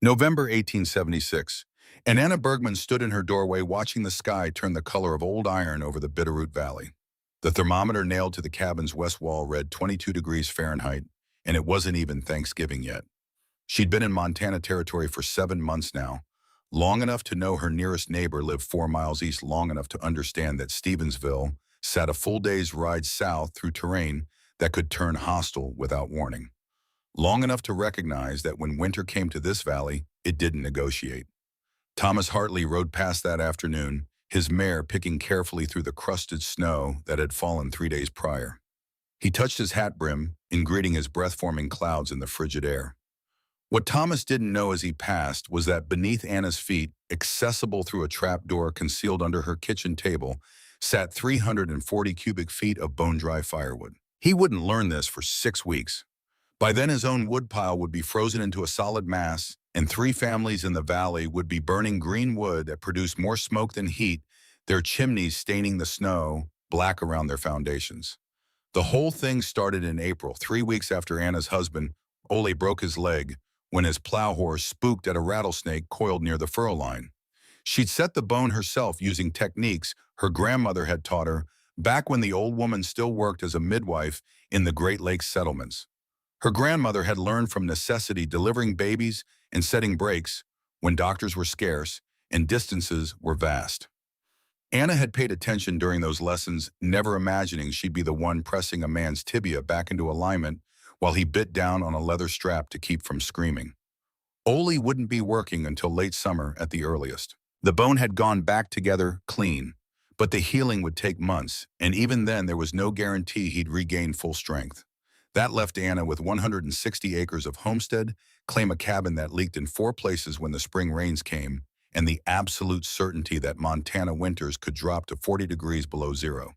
November 1876, and Anna Bergman stood in her doorway watching the sky turn the color of old iron over the Bitterroot Valley. The thermometer nailed to the cabin's west wall read 22 degrees Fahrenheit, and it wasn't even Thanksgiving yet. She'd been in Montana Territory for 7 months now, long enough to know her nearest neighbor lived 4 miles east, long enough to understand that Stevensville sat a full day's ride south through terrain that could turn hostile without warning. Long enough to recognize that when winter came to this valley, it didn't negotiate. Thomas Hartley rode past that afternoon, his mare picking carefully through the crusted snow that had fallen 3 days prior. He touched his hat brim in greeting his breath-forming clouds in the frigid air. What Thomas didn't know as he passed was that beneath Anna's feet, accessible through a trapdoor concealed under her kitchen table, sat 340 cubic feet of bone-dry firewood. He wouldn't learn this for 6 weeks. By then his own woodpile would be frozen into a solid mass, and 3 families in the valley would be burning green wood that produced more smoke than heat, their chimneys staining the snow black around their foundations. The whole thing started in April, 3 weeks after Anna's husband, Ole, broke his leg when his plow horse spooked at a rattlesnake coiled near the furrow line. She'd set the bone herself using techniques her grandmother had taught her back when the old woman still worked as a midwife in the Great Lakes settlements. Her grandmother had learned from necessity delivering babies and setting breaks when doctors were scarce and distances were vast. Anna had paid attention during those lessons, never imagining she'd be the one pressing a man's tibia back into alignment while he bit down on a leather strap to keep from screaming. Ole wouldn't be working until late summer at the earliest. The bone had gone back together clean, but the healing would take months, and even then there was no guarantee he'd regain full strength. That left Anna with 160 acres of homestead, claim a cabin that leaked in 4 places when the spring rains came, and the absolute certainty that Montana winters could drop to 40 degrees below zero.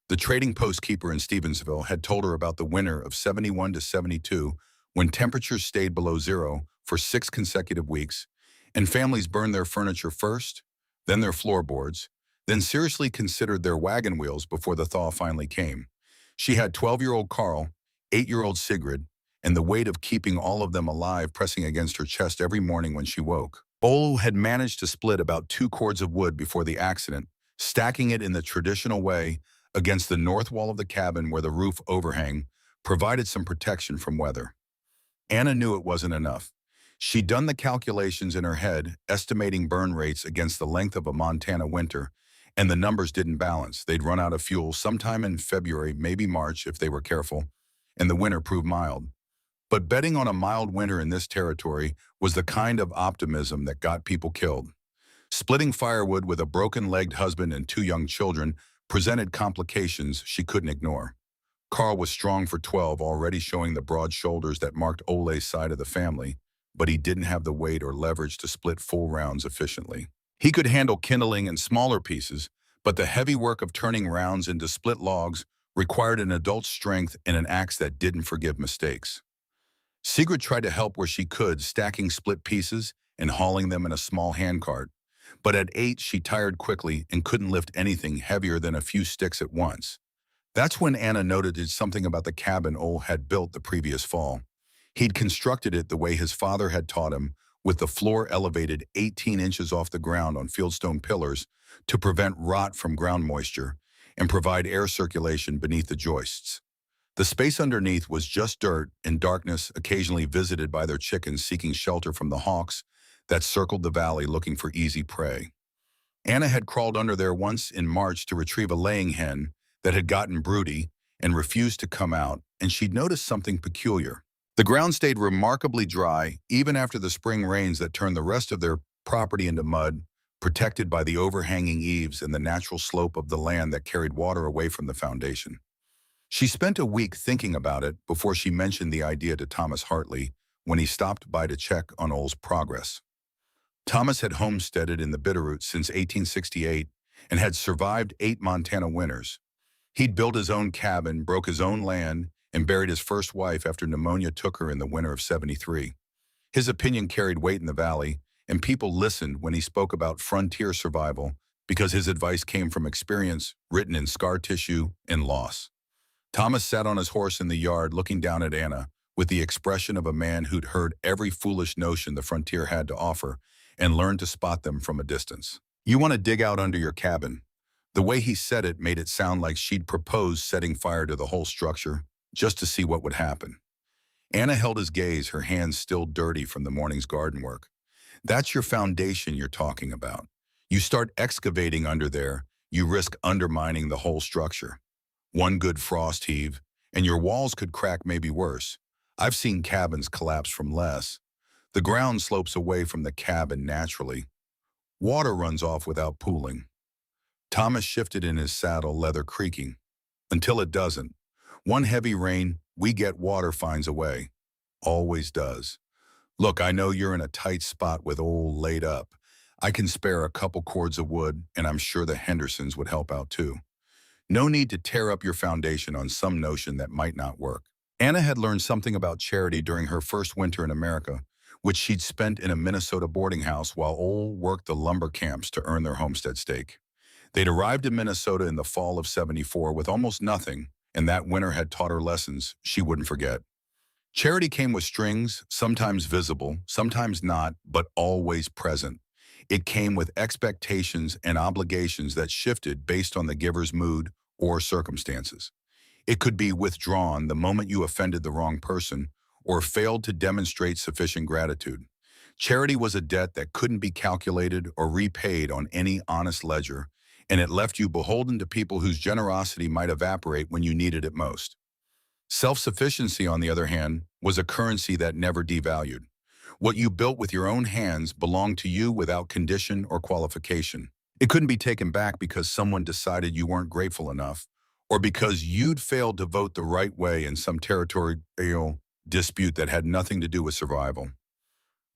The trading post keeper in Stevensville had told her about the winter of 71 to 72 when temperatures stayed below zero for 6 consecutive weeks, and families burned their furniture first, then their floorboards, then seriously considered their wagon wheels before the thaw finally came. She had 12-year-old Carl, 8-year-old Sigrid, and the weight of keeping all of them alive pressing against her chest every morning when she woke. Ole had managed to split about 2 cords of wood before the accident, stacking it in the traditional way against the north wall of the cabin where the roof overhang provided some protection from weather. Anna knew it wasn't enough. She'd done the calculations in her head, estimating burn rates against the length of a Montana winter, and the numbers didn't balance. They'd run out of fuel sometime in February, maybe March if they were careful, and the winter proved mild. But betting on a mild winter in this territory was the kind of optimism that got people killed. Splitting firewood with a broken-legged husband and 2 young children presented complications she couldn't ignore. Carl was strong for 12, already showing the broad shoulders that marked Ole's side of the family, but he didn't have the weight or leverage to split full rounds efficiently. He could handle kindling in smaller pieces, but the heavy work of turning rounds into split logs required an adult's strength and an axe that didn't forgive mistakes. Sigrid tried to help where she could, stacking split pieces and hauling them in a small handcart. But at 8, she tired quickly and couldn't lift anything heavier than a few sticks at once. That's when Anna noted something about the cabin Ole had built the previous fall. He'd constructed it the way his father had taught him, with the floor elevated 18 inches off the ground on fieldstone pillars to prevent rot from ground moisture and provide air circulation beneath the joists. The space underneath was just dirt and darkness, occasionally visited by their chickens seeking shelter from the hawks that circled the valley looking for easy prey. Anna had crawled under there once in March to retrieve a laying hen that had gotten broody and refused to come out, and she'd noticed something peculiar. The ground stayed remarkably dry, even after the spring rains that turned the rest of their property into mud, protected by the overhanging eaves and the natural slope of the land that carried water away from the foundation. She spent a week thinking about it before she mentioned the idea to Thomas Hartley when he stopped by to check on Ole's progress. Thomas had homesteaded in the Bitterroot since 1868 and had survived 8 Montana winters. He'd built his own cabin, broke his own land, and buried his first wife after pneumonia took her in the winter of 73. His opinion carried weight in the valley, and people listened when he spoke about frontier survival because his advice came from experience written in scar tissue and loss. Thomas sat on his horse in the yard looking down at Anna, with the expression of a man who'd heard every foolish notion the frontier had to offer and learned to spot them from a distance. "You want to dig out under your cabin?" The way he said it made it sound like she'd proposed setting fire to the whole structure just to see what would happen. Anna held his gaze, her hands still dirty from the morning's garden work. "That's your foundation you're talking about. You start excavating under there, you risk undermining the whole structure. One good frost heave, and your walls could crack, maybe worse. I've seen cabins collapse from less. The ground slopes away from the cabin naturally. Water runs off without pooling." Thomas shifted in his saddle, leather creaking. "Until it doesn't. One heavy rain, we get water finds a way. Always does. Look, I know you're in a tight spot with old laid up. I can spare a couple cords of wood, and I'm sure the Hendersons would help out too. No need to tear up your foundation on some notion that might not work." Anna had learned something about charity during her first winter in America, which she'd spent in a Minnesota boarding house while Ole worked the lumber camps to earn their homestead stake. They'd arrived in Minnesota in the fall of '74 with almost nothing, and that winter had taught her lessons she wouldn't forget. Charity came with strings, sometimes visible, sometimes not, but always present. It came with expectations and obligations that shifted based on the giver's mood or circumstances. It could be withdrawn the moment you offended the wrong person or failed to demonstrate sufficient gratitude. Charity was a debt that couldn't be calculated or repaid on any honest ledger, and it left you beholden to people whose generosity might evaporate when you needed it most. Self-sufficiency, on the other hand, was a currency that never devalued. What you built with your own hands belonged to you without condition or qualification. It couldn't be taken back because someone decided you weren't grateful enough, or because you'd failed to vote the right way in some territorial dispute that had nothing to do with survival.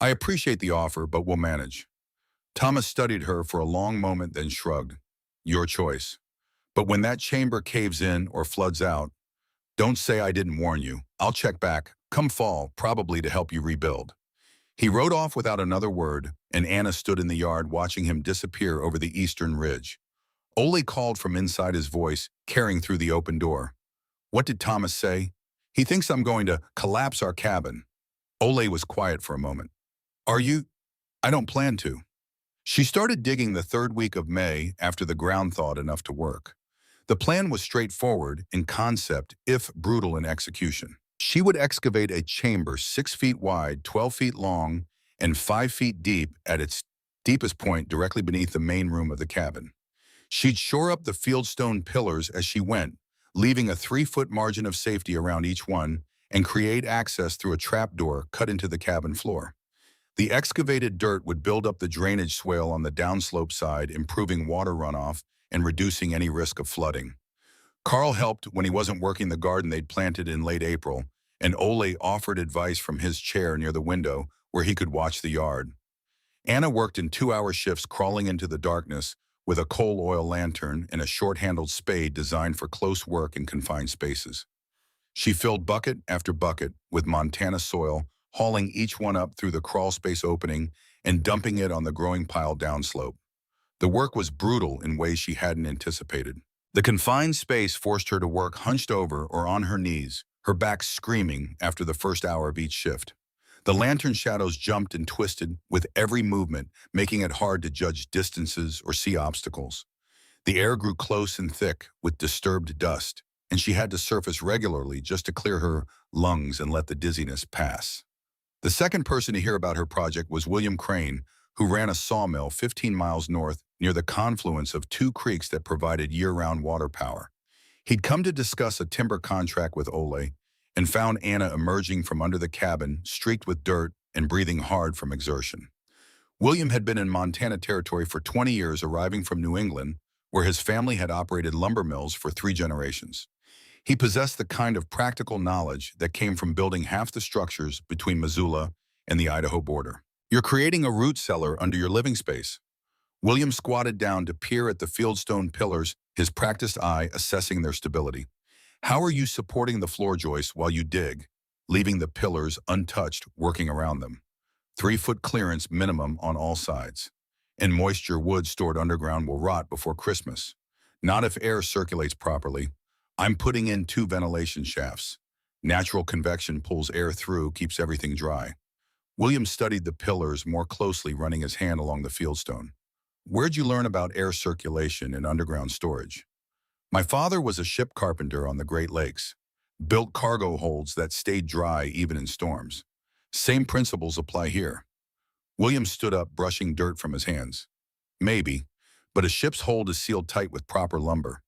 "I appreciate the offer, but we'll manage." Thomas studied her for a long moment, then shrugged. "Your choice. But when that chamber caves in or floods out, don't say I didn't warn you. I'll check back, come fall, probably to help you rebuild." He rode off without another word, and Anna stood in the yard watching him disappear over the eastern ridge. Ole called from inside, his voice carrying through the open door. "What did Thomas say?" "He thinks I'm going to collapse our cabin." Ole was quiet for a moment. "Are you?" "I don't plan to." She started digging the third week of May after the ground thawed enough to work. The plan was straightforward in concept, if brutal in execution. She would excavate a chamber 6 feet wide, 12 feet long, and 5 feet deep at its deepest point directly beneath the main room of the cabin. She'd shore up the fieldstone pillars as she went, leaving a 3-foot margin of safety around each one, and create access through a trapdoor cut into the cabin floor. The excavated dirt would build up the drainage swale on the downslope side, improving water runoff and reducing any risk of flooding. Carl helped when he wasn't working the garden they'd planted in late April, and Ole offered advice from his chair near the window where he could watch the yard. Anna worked in 2-hour shifts, crawling into the darkness with a coal oil lantern and a short-handled spade designed for close work in confined spaces. She filled bucket after bucket with Montana soil, hauling each one up through the crawl space opening and dumping it on the growing pile downslope. The work was brutal in ways she hadn't anticipated. The confined space forced her to work hunched over or on her knees, her back screaming after the first hour of each shift. The lantern shadows jumped and twisted with every movement, making it hard to judge distances or see obstacles. The air grew close and thick with disturbed dust, and she had to surface regularly just to clear her lungs and let the dizziness pass. The second person to hear about her project was William Crane, who ran a sawmill 15 miles north near the confluence of 2 creeks that provided year-round water power. He'd come to discuss a timber contract with Ole and found Anna emerging from under the cabin, streaked with dirt and breathing hard from exertion. William had been in Montana territory for 20 years, arriving from New England, where his family had operated lumber mills for 3 generations. He possessed the kind of practical knowledge that came from building half the structures between Missoula and the Idaho border. "You're creating a root cellar under your living space." William squatted down to peer at the fieldstone pillars, his practiced eye assessing their stability. "How are you supporting the floor joists while you dig, leaving the pillars untouched, working around them? 3-foot clearance minimum on all sides. And moisture wood stored underground will rot before Christmas. Not if air circulates properly. I'm putting in 2 ventilation shafts. Natural convection pulls air through, keeps everything dry. William studied the pillars more closely, running his hand along the fieldstone. Where'd you learn about air circulation and underground storage? My father was a ship carpenter on the Great Lakes, built cargo holds that stayed dry even in storms. Same principles apply here. William stood up, brushing dirt from his hands. Maybe, but a ship's hold is sealed tight with proper lumber.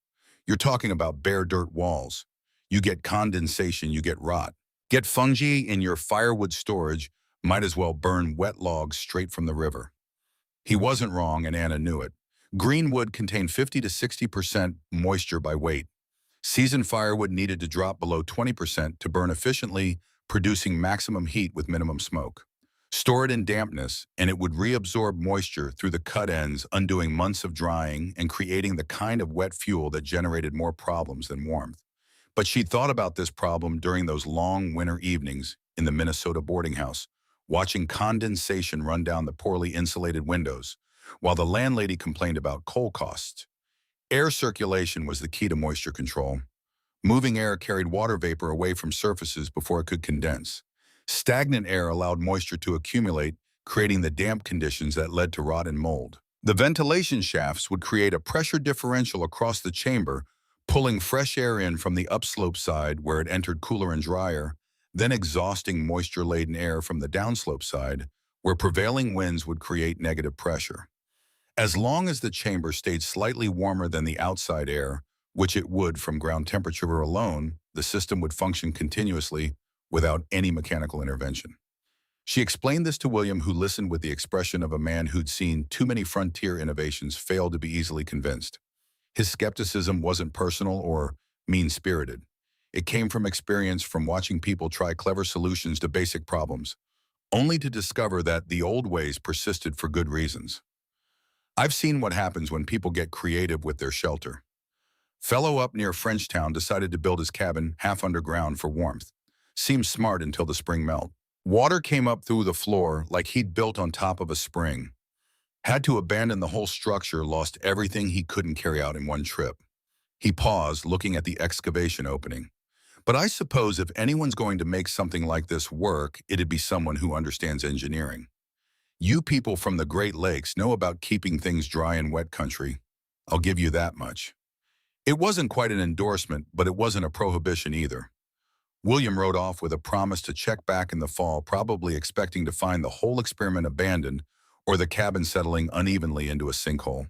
You're talking about bare dirt walls. You get condensation, you get rot. Get fungi in your firewood storage, might as well burn wet logs straight from the river. He wasn't wrong, and Anna knew it. Green wood contained 50 to 60% moisture by weight. Seasoned firewood needed to drop below 20% to burn efficiently, producing maximum heat with minimum smoke. Store it in dampness, and it would reabsorb moisture through the cut ends, undoing months of drying and creating the kind of wet fuel that generated more problems than warmth. But she'd thought about this problem during those long winter evenings in the Minnesota boarding house, watching condensation run down the poorly insulated windows, while the landlady complained about coal costs. Air circulation was the key to moisture control. Moving air carried water vapor away from surfaces before it could condense. Stagnant air allowed moisture to accumulate, creating the damp conditions that led to rot and mold. The ventilation shafts would create a pressure differential across the chamber, pulling fresh air in from the upslope side where it entered cooler and drier, then exhausting moisture-laden air from the downslope side, where prevailing winds would create negative pressure. As long as the chamber stayed slightly warmer than the outside air, which it would from ground temperature alone, the system would function continuously without any mechanical intervention. She explained this to William, who listened with the expression of a man who'd seen too many frontier innovations fail to be easily convinced. His skepticism wasn't personal or mean-spirited. It came from experience, from watching people try clever solutions to basic problems, only to discover that the old ways persisted for good reasons. I've seen what happens when people get creative with their shelter. Fellow up near Frenchtown decided to build his cabin half underground for warmth. Seemed smart until the spring melt. Water came up through the floor like he'd built on top of a spring. Had to abandon the whole structure, lost everything he couldn't carry out in one trip. He paused, looking at the excavation opening. But I suppose if anyone's going to make something like this work, it'd be someone who understands engineering. You people from the Great Lakes know about keeping things dry in wet country. I'll give you that much. It wasn't quite an endorsement, but it wasn't a prohibition either. William rode off with a promise to check back in the fall, probably expecting to find the whole experiment abandoned or the cabin settling unevenly into a sinkhole.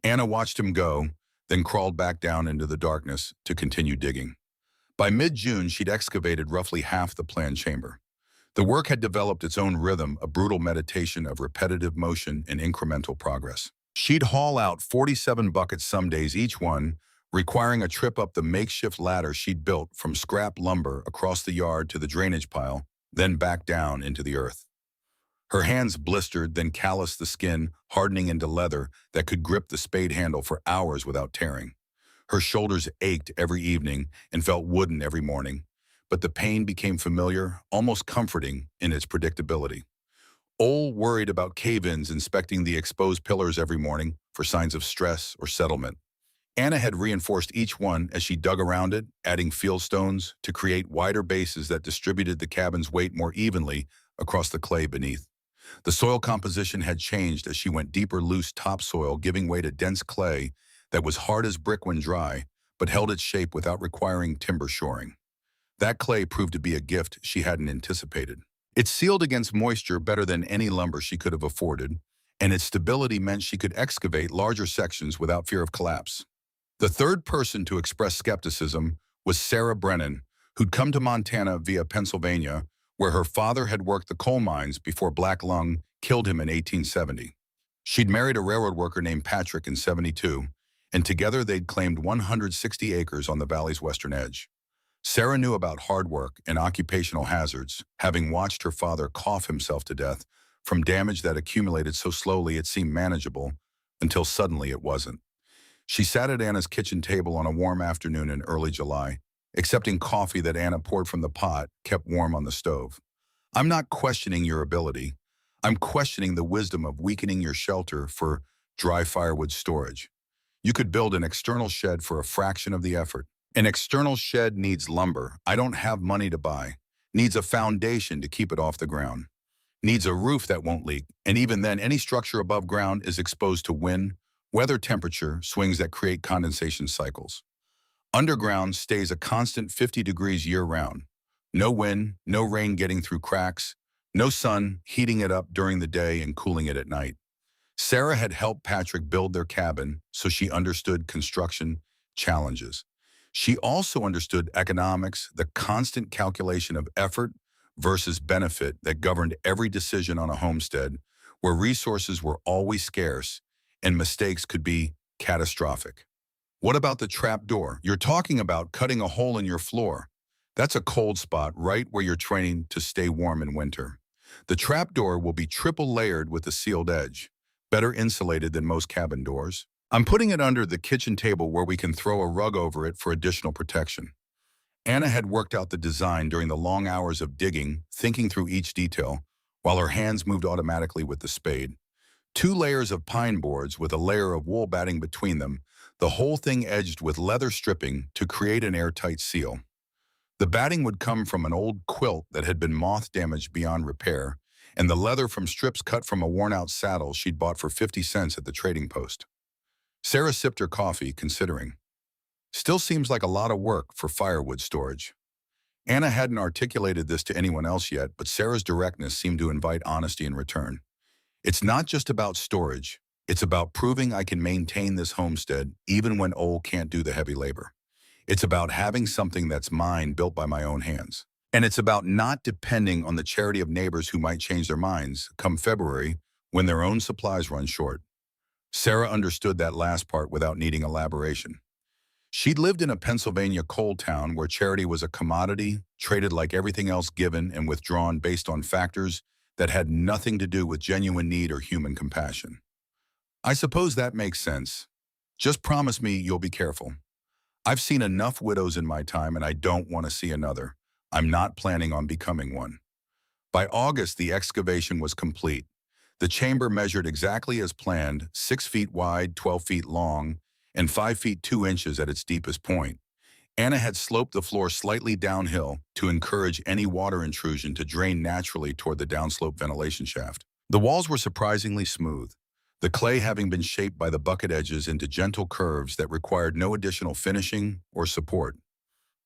Anna watched him go, then crawled back down into the darkness to continue digging. By mid-June, she'd excavated roughly half the planned chamber. The work had developed its own rhythm, a brutal meditation of repetitive motion and incremental progress. She'd haul out 47 buckets some days, each one requiring a trip up the makeshift ladder she'd built from scrap lumber across the yard to the drainage pile, then back down into the earth. Her hands blistered, then calloused the skin, hardening into leather that could grip the spade handle for hours without tearing. Her shoulders ached every evening and felt wooden every morning, but the pain became familiar, almost comforting in its predictability. Ole worried about cave-ins, inspecting the exposed pillars every morning for signs of stress or settlement. Anna had reinforced each one as she dug around it, adding fieldstones to create wider bases that distributed the cabin's weight more evenly across the clay beneath. The soil composition had changed as she went deeper, loose topsoil, giving way to dense clay that was hard as brick when dry, but held its shape without requiring timber shoring. That clay proved to be a gift she hadn't anticipated. It sealed against moisture better than any lumber she could have afforded, and its stability meant she could excavate larger sections without fear of collapse. The third person to express skepticism was Sarah Brennan, who'd come to Montana via Pennsylvania, where her father had worked the coal mines before black lung killed him in 1870. She'd married a railroad worker named Patrick in '72, and together they'd claimed 160 acres on the valley's western edge. Sarah knew about hard work and occupational hazards, having watched her father cough himself to death from damage that accumulated so slowly it seemed manageable, until suddenly it wasn't. She sat at Anna's kitchen table on a warm afternoon in early July, accepting coffee that Anna poured from the pot, kept warm on the stove. I'm not questioning your ability. I'm questioning the wisdom of weakening your shelter for dry firewood storage. You could build an external shed for a fraction of the effort. An external shed needs lumber I don't have money to buy, needs a foundation to keep it off the ground, needs a roof that won't leak, and even then any structure above ground is exposed to wind, weather temperature swings that create condensation cycles. Underground stays a constant 50 degrees year-round. No wind, no rain getting through cracks, no sun heating it up during the day and cooling it at night. Sarah had helped Patrick build their cabin, so she understood construction challenges. She also understood economics, the constant calculation of effort versus benefit that governed every decision on a homestead, where resources were always scarce and mistakes could be catastrophic. What about the trap door? You're talking about cutting a hole in your floor. That's a cold spot right where you're training to stay warm in winter. The trap door will be triple layered with a sealed edge, better insulated than most cabin doors. I'm putting it under the kitchen table where we can throw a rug over it for additional protection. Anna had worked out the design during the long hours of digging, thinking through each detail, while her hands moved automatically with the spade. 2 layers of pine boards with a layer of wool batting between them, the whole thing edged with leather stripping to create an airtight seal. The batting would come from an old quilt that had been moth-damaged beyond repair, and the leather from strips cut from a worn-out saddle she'd bought for 50 cents at the trading post. Sarah sipped her coffee, considering. Still seems like a lot of work for firewood storage. Anna hadn't articulated this to anyone else yet, but Sarah's directness seemed to invite honesty in return. It's not just about storage. It's about proving I can maintain this homestead even when Ole can't do the heavy labor. It's about having something that's mine, built by my own hands. And it's about not depending on the charity of neighbors who might change their minds come February when their own supplies run short. Sarah understood that last part without needing elaboration. She'd lived in a Pennsylvania coal town where charity was a commodity, traded like everything else, given and withdrawn based on factors that had nothing to do with genuine need or human compassion. I suppose that makes sense. Just promise me you'll be careful. I've seen enough widows in my time and I don't want to see another. I'm not planning on becoming one. By August, the excavation was complete. The chamber measured exactly as planned, 6 feet wide, 12 feet long, and 5 feet 2 inches at its deepest point. Anna had sloped the floor slightly downhill to encourage any water intrusion to drain naturally toward the downslope ventilation shaft. The walls were surprisingly smooth, the clay having been shaped by the bucket edges into gentle curves that required no additional finishing or support.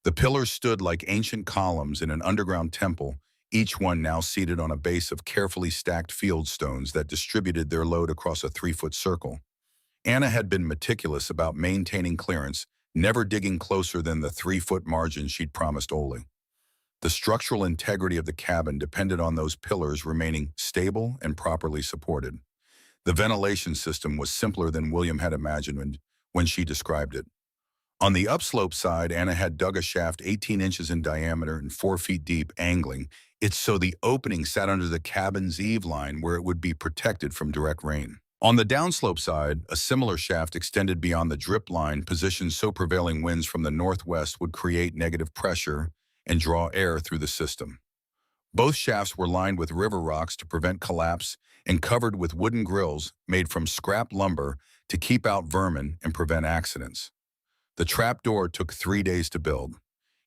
The pillars stood like ancient columns in an underground temple, each one now seated on a base of carefully stacked field stones that distributed their load across a 3-foot circle. Anna had been meticulous about maintaining clearance, never digging closer than the 3-foot margin she'd promised Ole. The structural integrity of the cabin depended on those pillars remaining stable and properly supported. The ventilation system was simpler than William had imagined when she described it. On the upslope side, Anna had dug a shaft 18 inches in diameter and 4 feet deep, angling it so the opening sat under the cabin's eave line where it would be protected from direct rain. On the downslope side, a similar shaft extended beyond the drip line, positioned so prevailing winds from the northwest would create negative pressure and draw air through the system. Both shafts were lined with river rocks to prevent collapse and covered with wooden grills made from scrap lumber to keep out vermin and prevent accidents. The trap door took 3 days to build.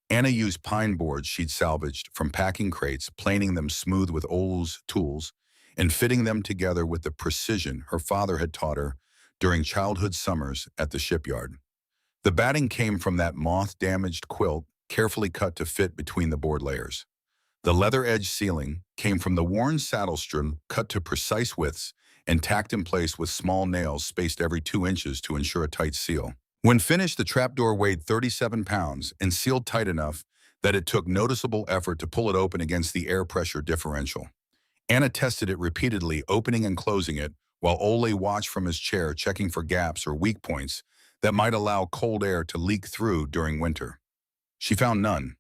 Anna used pine boards she'd salvaged from packing crates, planing them smooth with Ole's tools, and fitting them together with the precision her father had taught her during childhood summers at the shipyard. The batting came from that moth-damaged quilt, carefully cut to fit between the board layers. The leather-edged ceiling came from the worn saddle string, cut to precise widths and tacked in place with small nails spaced every 2 inches to ensure a tight seal. When finished, the trapdoor weighed 37 pounds and sealed tight enough that it took noticeable effort to pull it open against the air pressure differential. Anna tested it repeatedly, opening and closing it, while Ole watched from his chair, checking for gaps or weak points that might allow cold air to leak through during winter. She found none.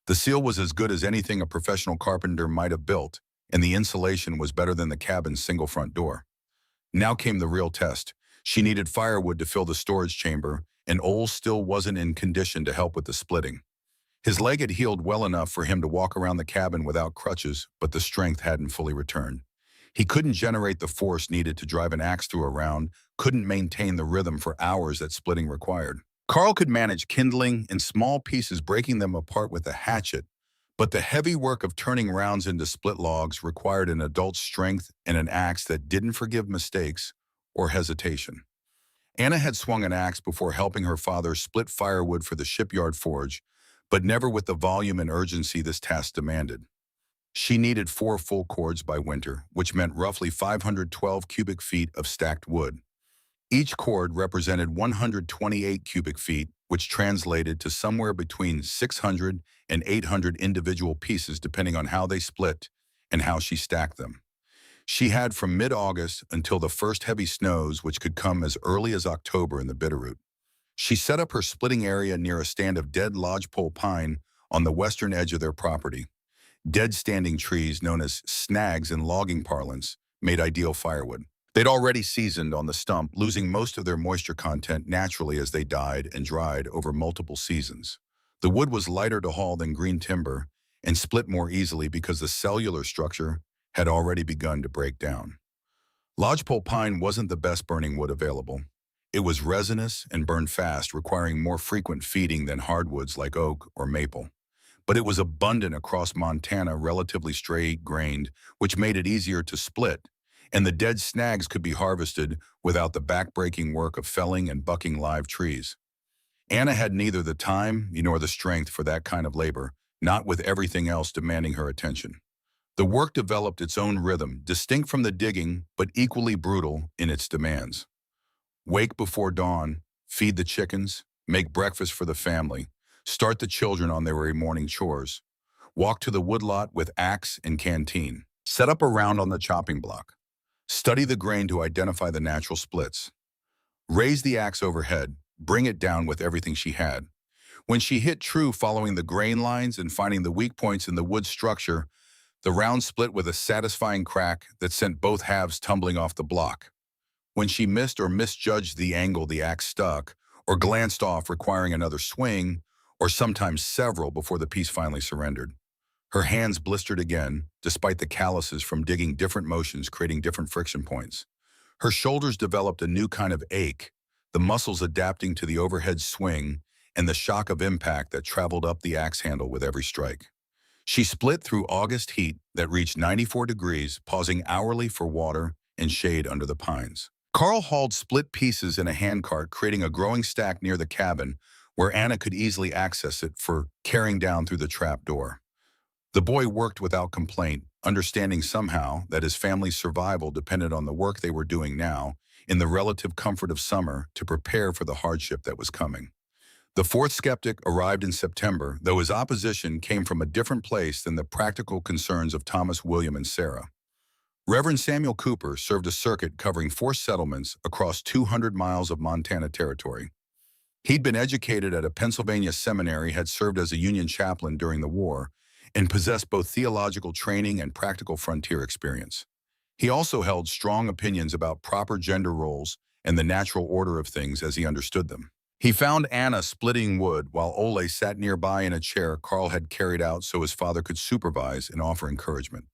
The seal was as good as anything a professional carpenter might have built, and the insulation was better than the cabin's single front door. Now came the real test. She needed firewood to fill the storage chamber, and Ole still wasn't in condition to help with the splitting. His leg had healed well enough for him to walk around the cabin without crutches, but the strength hadn't fully returned. He couldn't generate the force needed to drive an axe through a round, couldn't maintain the rhythm for hours that splitting required. Carl could manage kindling in small pieces, breaking them apart with a hatchet, but the heavy work of turning rounds into split logs required an adult's strength and an axe that didn't forgive mistakes or hesitation. Anna had swung an axe before helping her father split firewood for the shipyard forge, but never with the volume and urgency this task demanded. She needed 4 full cords by winter, which meant roughly 512 cubic feet of stacked wood. Each cord represented 128 cubic feet, which translated to somewhere between 600 and 800 individual pieces depending on how they split and how she stacked them. She had from mid-August until the first heavy snows, which could come as early as October in the Bitterroot. She set up her splitting area near a stand of dead lodgepole pine on the western edge of their property. Dead standing trees, known as snags in logging parlance, made ideal firewood. They'd already seasoned on the stump, losing most of their moisture content naturally as they died and dried over multiple seasons. The wood was lighter to haul than green timber and split more easily because the cellular structure had already begun to break down. Lodgepole pine wasn't the best burning wood available. It was resinous and burned fast, requiring more frequent feeding than hardwoods like oak or maple. But it was abundant across Montana, relatively straight-grained, which made it easier to split, and the dead snags could be harvested without the back-breaking work of felling and bucking live trees. Anna had neither the time nor the strength for that kind of labor, not with everything else demanding her attention. The work developed its own rhythm, distinct from the digging, but equally brutal in its demands. Wake before dawn, feed the chickens, make breakfast for the family, start the children on their morning chores, walk to the woodlot with axe and canteen, set up a round on the chopping block, study the grain to identify the natural splits, raise the axe overhead, bring it down with everything she had. When she hit true following the grain lines and finding the weak points in the wood structure, the round split with a satisfying crack that sent both halves tumbling off the block. When she missed or misjudged the angle the axe stuck, or glanced off requiring another swing, or sometimes several before the piece finally surrendered. Her hands blistered again, despite the calluses from digging different motions creating different friction points. Her shoulders developed a new kind of ache, the muscles adapting to the overhead swing and the shock of impact that traveled up the axe handle with every strike. She split through August heat that reached 94 degrees, pausing hourly for water and shade under the pines. Carl hauled split pieces in a handcart, creating a growing stack near the cabin where Anna could easily access it for carrying down through the trap door. The boy worked without complaint, understanding somehow that his family's survival depended on the work they were doing now, in the relative comfort of summer, to prepare for the hardship that was coming. The fourth skeptic arrived in September, though his opposition came from a different place than the practical concerns of Thomas, William, and Sarah. Reverend Samuel Cooper served a circuit covering 4 settlements across 200 miles of Montana territory. He'd been educated at a Pennsylvania seminary, had served as a Union chaplain during the war, and possessed both theological training and practical frontier experience. He also held strong opinions about proper gender roles and the natural order of things as he understood them. He found Anna splitting wood while Ole sat nearby in a chair Carl had carried out so his father could supervise and offer encouragement.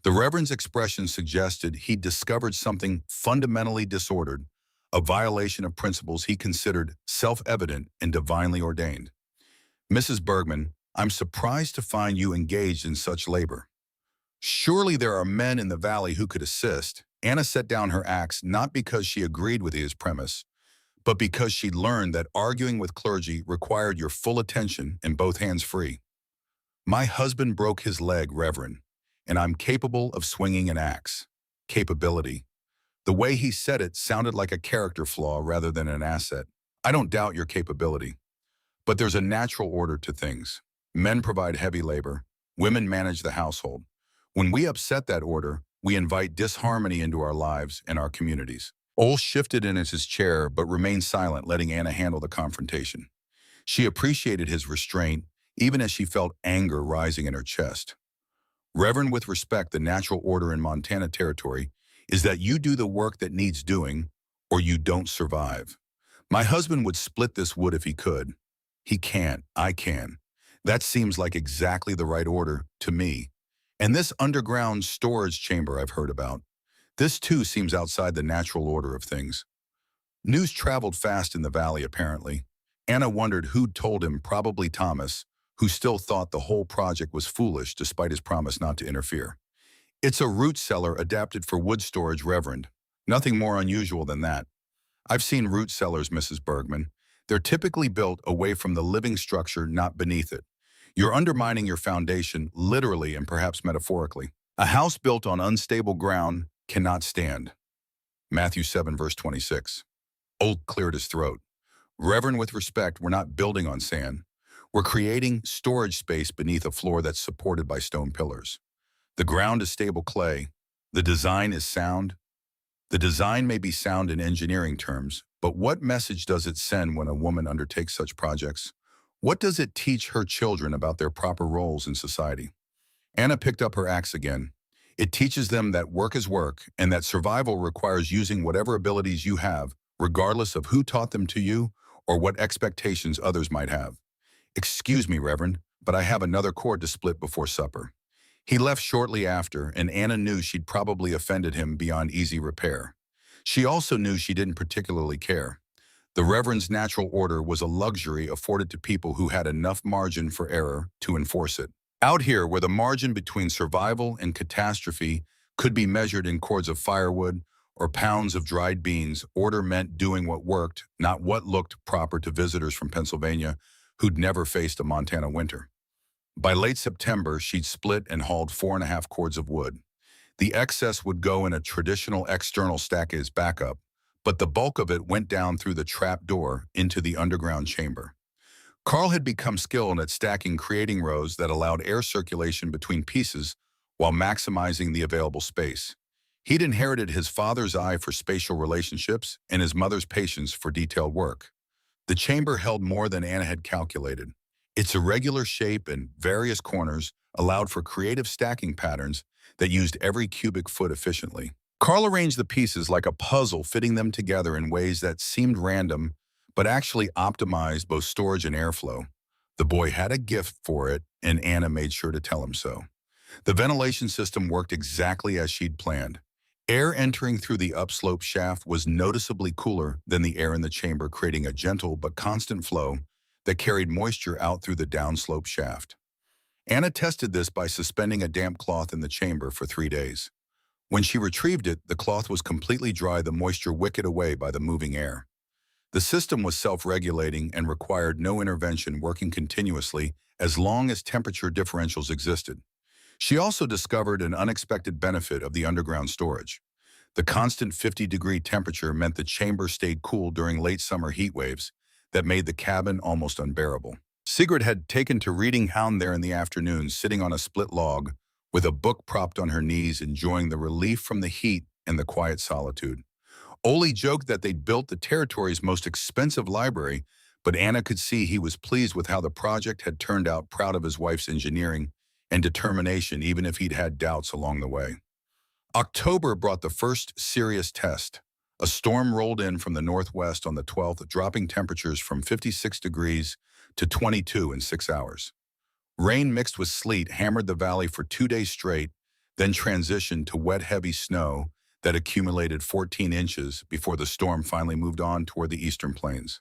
The Reverend's expression suggested he'd discovered something fundamentally disordered, a violation of principles he considered self-evident and divinely ordained. Mrs. Bergman, I'm surprised to find you engaged in such labor. Surely there are men in the valley who could assist. Anna set down her axe not because she agreed with his premise, but because she'd learned that arguing with clergy required your full attention and both hands free. My husband broke his leg, Reverend, and I'm capable of swinging an axe. Capability. The way he said it sounded like a character flaw rather than an asset. I don't doubt your capability, but there's a natural order to things. Men provide heavy labor. Women manage the household. When we upset that order, we invite disharmony into our lives and our communities. Ole shifted in his chair but remained silent, letting Anna handle the confrontation. She appreciated his restraint, even as she felt anger rising in her chest. Reverend, with respect, the natural order in Montana territory is that you do the work that needs doing, or you don't survive. My husband would split this wood if he could. He can't. I can. That seems like exactly the right order to me. And this underground storage chamber I've heard about, this too seems outside the natural order of things. News traveled fast in the valley, apparently. Anna wondered who'd told him, probably Thomas, who still thought the whole project was foolish despite his promise not to interfere. It's a root cellar adapted for wood storage, Reverend. Nothing more unusual than that. I've seen root cellars, Mrs. Bergman. They're typically built away from the living structure, not beneath it. You're undermining your foundation, literally and perhaps metaphorically. A house built on unstable ground cannot stand. Matthew 7, verse 26. Old cleared his throat. Reverend, with respect, we're not building on sand. We're creating storage space beneath a floor that's supported by stone pillars. The ground is stable clay. The design is sound. The design may be sound in engineering terms, but what message does it send when a woman undertakes such projects? What does it teach her children about their proper roles in society? Anna picked up her axe again. It teaches them that work is work and that survival requires using whatever abilities you have, regardless of who taught them to you or what expectations others might have. Excuse me, Reverend, but I have another cord to split before supper. He left shortly after, and Anna knew she'd probably offended him beyond easy repair. She also knew she didn't particularly care. The Reverend's natural order was a luxury afforded to people who had enough margin for error to enforce it. Out here, where the margin between survival and catastrophe could be measured in cords of firewood or pounds of dried beans, order meant doing what worked, not what looked proper to visitors from Pennsylvania who'd never faced a Montana winter. By late September, she'd split and hauled 4.5 cords of wood. The excess would go in a traditional external stack as backup, but the bulk of it went down through the trap door into the underground chamber. Carl had become skilled at stacking, creating rows that allowed air circulation between pieces while maximizing the available space. He'd inherited his father's eye for spatial relationships and his mother's patience for detailed work. The chamber held more than Anna had calculated. Its irregular shape and various corners allowed for creative stacking patterns that used every cubic foot efficiently. Carl arranged the pieces like a puzzle, fitting them together in ways that seemed random, but actually optimized both storage and airflow. The boy had a gift for it, and Anna made sure to tell him so. The ventilation system worked exactly as she'd planned. Air entering through the upslope shaft was noticeably cooler than the air in the chamber, creating a gentle but constant flow that carried moisture out through the downslope shaft. Anna tested this by suspending a damp cloth in the chamber for 3 days. When she retrieved it, the cloth was completely dry, the moisture wicked away by the moving air. The system was self-regulating and required no intervention, working continuously as long as temperature differentials existed. She also discovered an unexpected benefit of the underground storage. The constant 50-degree temperature meant the chamber stayed cool during late summer heat waves that made the cabin almost unbearable. Sigrid had taken to reading Hound there in the afternoons, sitting on a split log with a book propped on her knees, enjoying the relief from the heat and the quiet solitude. Ole joked that they'd built the territory's most expensive library, but Anna could see he was pleased with how the project had turned out, proud of his wife's engineering and determination, even if he'd had doubts along the way. October brought the first serious test. A storm rolled in from the northwest on the 12th, dropping temperatures from 56 degrees to 22 in 6 hours. Rain mixed with sleet hammered the valley for 2 days straight, then transitioned to wet, heavy snow that accumulated 14 inches before the storm finally moved on toward the eastern plains.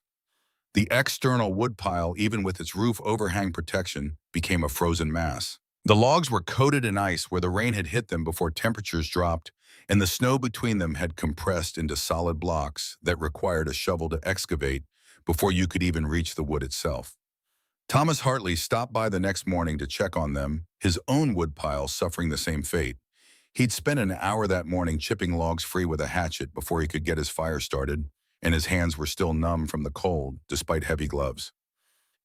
The external woodpile, even with its roof overhang protection, became a frozen mass. The logs were coated in ice where the rain had hit them before temperatures dropped, and the snow between them had compressed into solid blocks that required a shovel to excavate before you could even reach the wood itself. Thomas Hartley stopped by the next morning to check on them, his own woodpile suffering the same fate. He'd spent an hour that morning chipping logs free with a hatchet before he could get his fire started, and his hands were still numb from the cold, despite heavy gloves.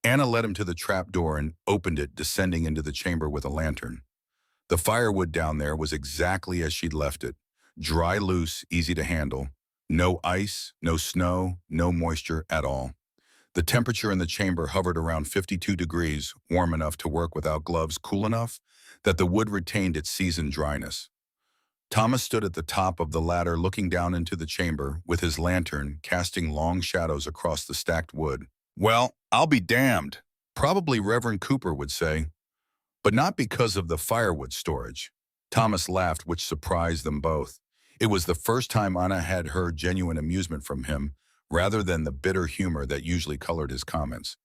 Anna led him to the trap door and opened it, descending into the chamber with a lantern. The firewood down there was exactly as she'd left it, dry, loose, easy to handle. No ice, no snow, no moisture at all. The temperature in the chamber hovered around 52 degrees, warm enough to work without gloves, cool enough that the wood retained its seasoned dryness. Thomas stood at the top of the ladder looking down into the chamber with his lantern casting long shadows across the stacked wood. "Well, I'll be damned," probably Reverend Cooper would say, but not because of the firewood storage. Thomas laughed, which surprised them both. It was the first time Anna had heard genuine amusement from him, rather than the bitter humor that usually colored his comments.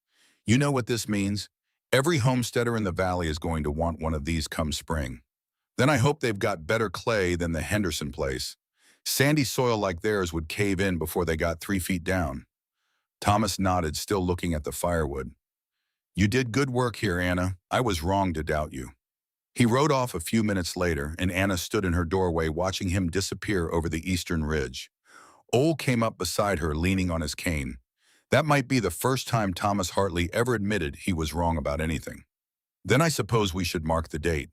You know what this means? Every homesteader in the valley is going to want one of these come spring. Then I hope they've got better clay than the Henderson place. Sandy soil like theirs would cave in before they got 3 feet down. Thomas nodded, still looking at the firewood. You did good work here, Anna. I was wrong to doubt you. He rode off a few minutes later, and Anna stood in her doorway watching him disappear over the eastern ridge. Ole came up beside her, leaning on his cane. That might be the first time Thomas Hartley ever admitted he was wrong about anything. Then I suppose we should mark the date.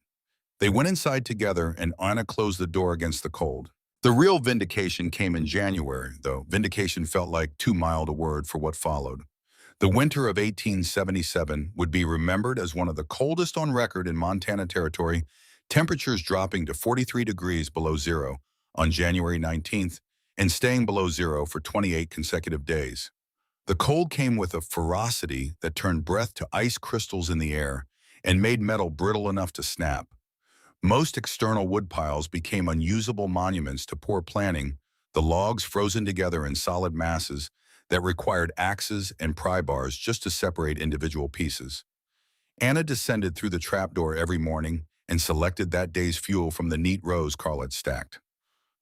They went inside together, and Anna closed the door against the cold. The real vindication came in January, though vindication felt like too mild a word for what followed. The winter of 1877 would be remembered as one of the coldest on record in Montana Territory, temperatures dropping to 43 degrees below zero on January 19th and staying below zero for 28 consecutive days. The cold came with a ferocity that turned breath to ice crystals in the air and made metal brittle enough to snap. Most external wood piles became unusable monuments to poor planning, the logs frozen together in solid masses that required axes and pry bars just to separate individual pieces. Anna descended through the trapdoor every morning and selected that day's fuel from the neat rows Carl had stacked.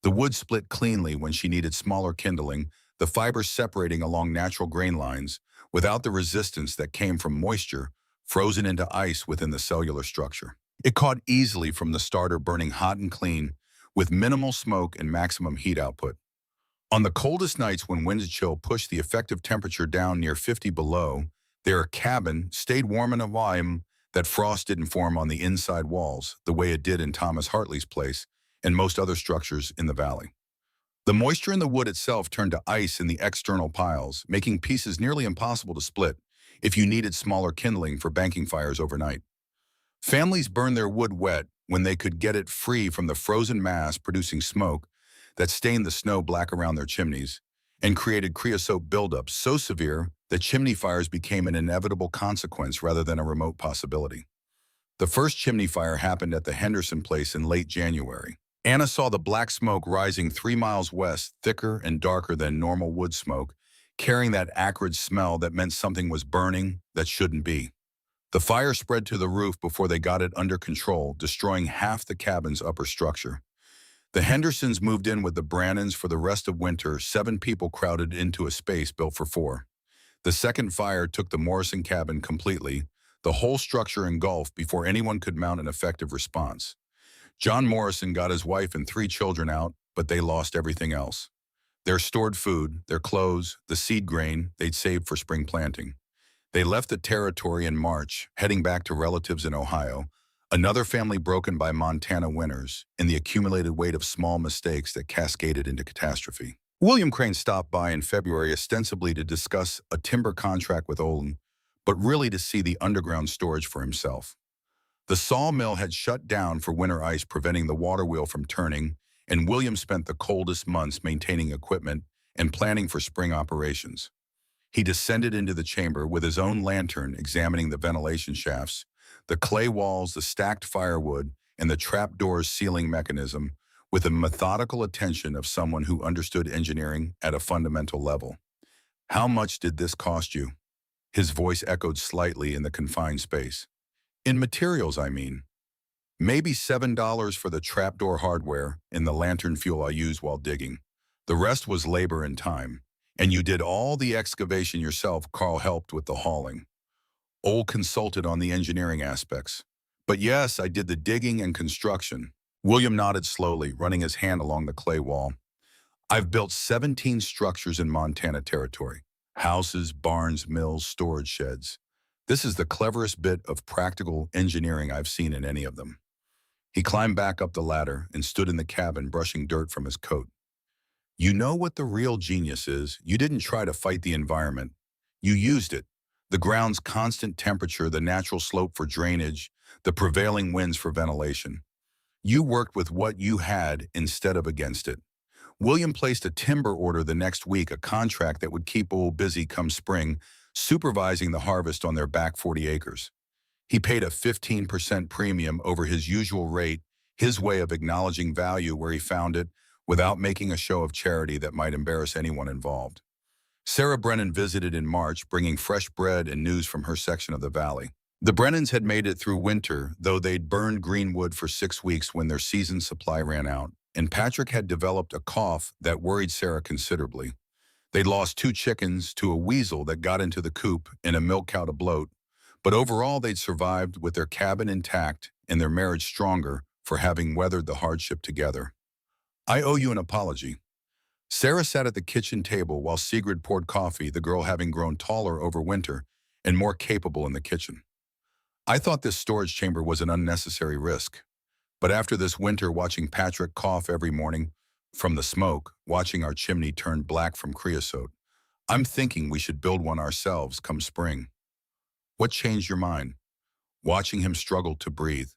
The wood split cleanly when she needed smaller kindling, the fibers separating along natural grain lines without the resistance that came from moisture frozen into ice within the cellular structure. It caught easily from the starter, burning hot and clean with minimal smoke and maximum heat output. On the coldest nights when wind chill pushed the effective temperature down near 50 below, their cabin stayed warm enough that frost didn't form on the inside walls the way it did in Thomas Hartley's place and most other structures in the valley. The moisture in the wood itself turned to ice in the external piles, making pieces nearly impossible to split if you needed smaller kindling for banking fires overnight. Families burned their wood wet when they could get it free from the frozen mass producing smoke that stained the snow black around their chimneys and created creosote buildup so severe that chimney fires became an inevitable consequence rather than a remote possibility. The first chimney fire happened at the Henderson place in late January. Anna saw the black smoke rising 3 miles west, thicker and darker than normal wood smoke, carrying that acrid smell that meant something was burning that shouldn't be. The fire spread to the roof before they got it under control, destroying half the cabin's upper structure. The Hendersons moved in with the Brannons for the rest of winter. 7 people crowded into a space built for 4. The second fire took the Morrison cabin completely, the whole structure engulfed before anyone could mount an effective response. John Morrison got his wife and 3 children out, but they lost everything else. Their stored food, their clothes, the seed grain they'd saved for spring planting. They left the territory in March, heading back to relatives in Ohio, another family broken by Montana winters and the accumulated weight of small mistakes that cascaded into catastrophe. William Crane stopped by in February ostensibly to discuss a timber contract with Olin, but really to see the underground storage for himself. The sawmill had shut down for winter ice, preventing the water wheel from turning, and William spent the coldest months maintaining equipment and planning for spring operations. He descended into the chamber with his own lantern, examining the ventilation shafts, the clay walls, the stacked firewood, and the trapdoor's sealing mechanism, with the methodical attention of someone who understood engineering at a fundamental level. "How much did this cost you?" His voice echoed slightly in the confined space. "In materials, I mean." "Maybe $7 for the trapdoor hardware and the lantern fuel I used while digging. The rest was labor and time. And you did all the excavation yourself. Carl helped with the hauling." Ole consulted on the engineering aspects. "But yes, I did the digging and construction." William nodded slowly, running his hand along the clay wall. "I've built 17 structures in Montana Territory. Houses, barns, mills, storage sheds. This is the cleverest bit of practical engineering I've seen in any of them." He climbed back up the ladder and stood in the cabin, brushing dirt from his coat. "You know what the real genius is? You didn't try to fight the environment. You used it. The ground's constant temperature, the natural slope for drainage, the prevailing winds for ventilation. You worked with what you had instead of against it." William placed a timber order the next week, a contract that would keep Ole busy come spring, supervising the harvest on their back 40 acres. He paid a 15% premium over his usual rate, his way of acknowledging value where he found it, without making a show of charity that might embarrass anyone involved. Sarah Brennan visited in March, bringing fresh bread and news from her section of the valley. The Brennans had made it through winter, though they'd burned green wood for 6 weeks when their season's supply ran out, and Patrick had developed a cough that worried Sarah considerably. They'd lost 2 chickens to a weasel that got into the coop and a milk cow to bloat, but overall they'd survived with their cabin intact and their marriage stronger for having weathered the hardship together. I owe you an apology. Sarah sat at the kitchen table while Sigrid poured coffee, the girl having grown taller over winter and more capable in the kitchen. I thought this storage chamber was an unnecessary risk, but after this winter watching Patrick cough every morning from the smoke, watching our chimney turn black from creosote, I'm thinking we should build one ourselves come spring. What changed your mind? Watching him struggle to breathe,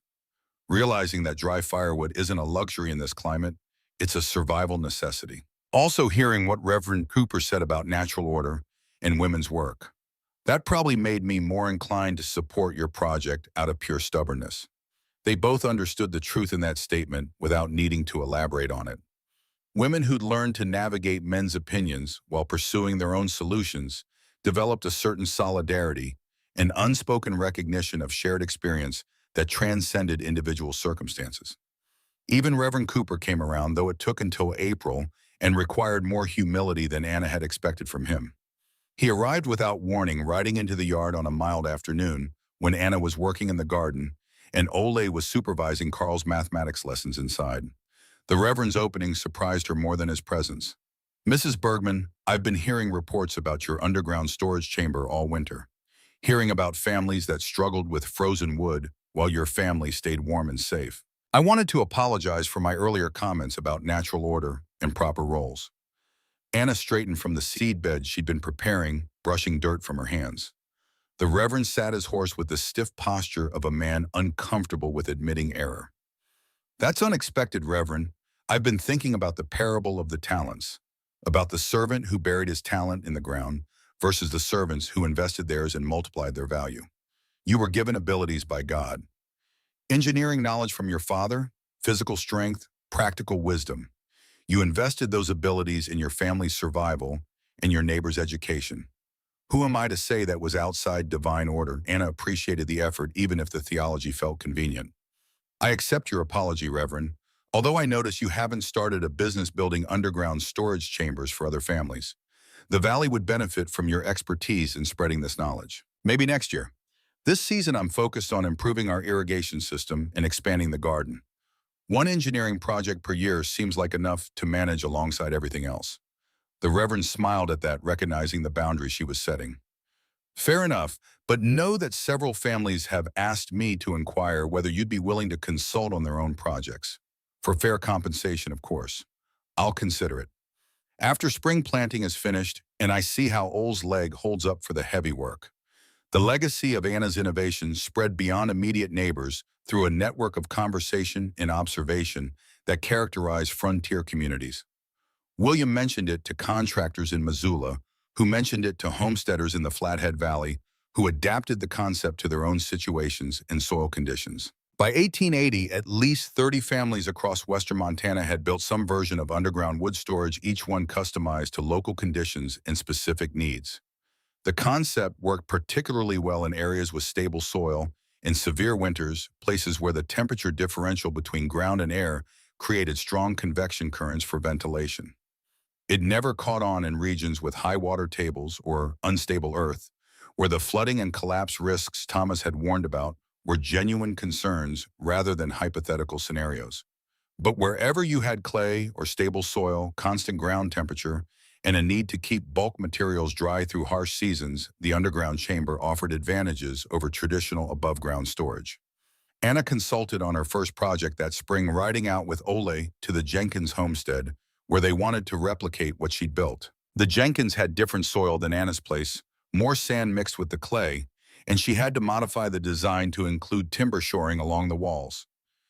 realizing that dry firewood isn't a luxury in this climate, it's a survival necessity. Also hearing what Reverend Cooper said about natural order and women's work. That probably made me more inclined to support your project out of pure stubbornness. They both understood the truth in that statement without needing to elaborate on it. Women who'd learned to navigate men's opinions while pursuing their own solutions developed a certain solidarity, an unspoken recognition of shared experience that transcended individual circumstances. Even Reverend Cooper came around, though it took until April and required more humility than Anna had expected from him. He arrived without warning, riding into the yard on a mild afternoon when Anna was working in the garden and Ole was supervising Carl's mathematics lessons inside. The Reverend's opening surprised her more than his presence. "Mrs. Bergman, I've been hearing reports about your underground storage chamber all winter. Hearing about families that struggled with frozen wood while your family stayed warm and safe. I wanted to apologize for my earlier comments about natural order and proper roles." Anna straightened from the seed bed she'd been preparing, brushing dirt from her hands. The Reverend sat his horse with the stiff posture of a man uncomfortable with admitting error. "That's unexpected, Reverend. I've been thinking about the parable of the talents, about the servant who buried his talent in the ground versus the servants who invested theirs and multiplied their value. You were given abilities by God. Engineering knowledge from your father, physical strength, practical wisdom. You invested those abilities in your family's survival and your neighbor's education. Who am I to say that was outside divine order?" Anna appreciated the effort even if the theology felt convenient. "I accept your apology, Reverend, although I notice you haven't started a business building underground storage chambers for other families. The Valley would benefit from your expertise in spreading this knowledge. Maybe next year. This season I'm focused on improving our irrigation system and expanding the garden. One engineering project per year seems like enough to manage alongside everything else." The Reverend smiled at that, recognizing the boundary she was setting. "Fair enough, but know that several families have asked me to inquire whether you'd be willing to consult on their own projects. For fair compensation, of course. I'll consider it. After spring planting is finished and I see how Ole's leg holds up for the heavy work." The legacy of Anna's innovations spread beyond immediate neighbors through a network of conversation and observation that characterized frontier communities. William mentioned it to contractors in Missoula, who mentioned it to homesteaders in the Flathead Valley, who adapted the concept to their own situations and soil conditions. By 1880, at least 30 families across western Montana had built some version of underground wood storage, each one customized to local conditions and specific needs. The concept worked particularly well in areas with stable soil, in severe winters, places where the temperature differential between ground and air created strong convection currents for ventilation. It never caught on in regions with high water tables or unstable earth, where the flooding and collapse risks Thomas had warned about were genuine concerns rather than hypothetical scenarios. But wherever you had clay or stable soil, constant ground temperature, and a need to keep bulk materials dry through harsh seasons, the underground chamber offered advantages over traditional above-ground storage. Anna consulted on her first project that spring, riding out with Ole to the Jenkins homestead, where they wanted to replicate what she'd built. The Jenkins had different soil than Anna's place, more sand mixed with the clay, and she had to modify the design to include timber shoring along the walls.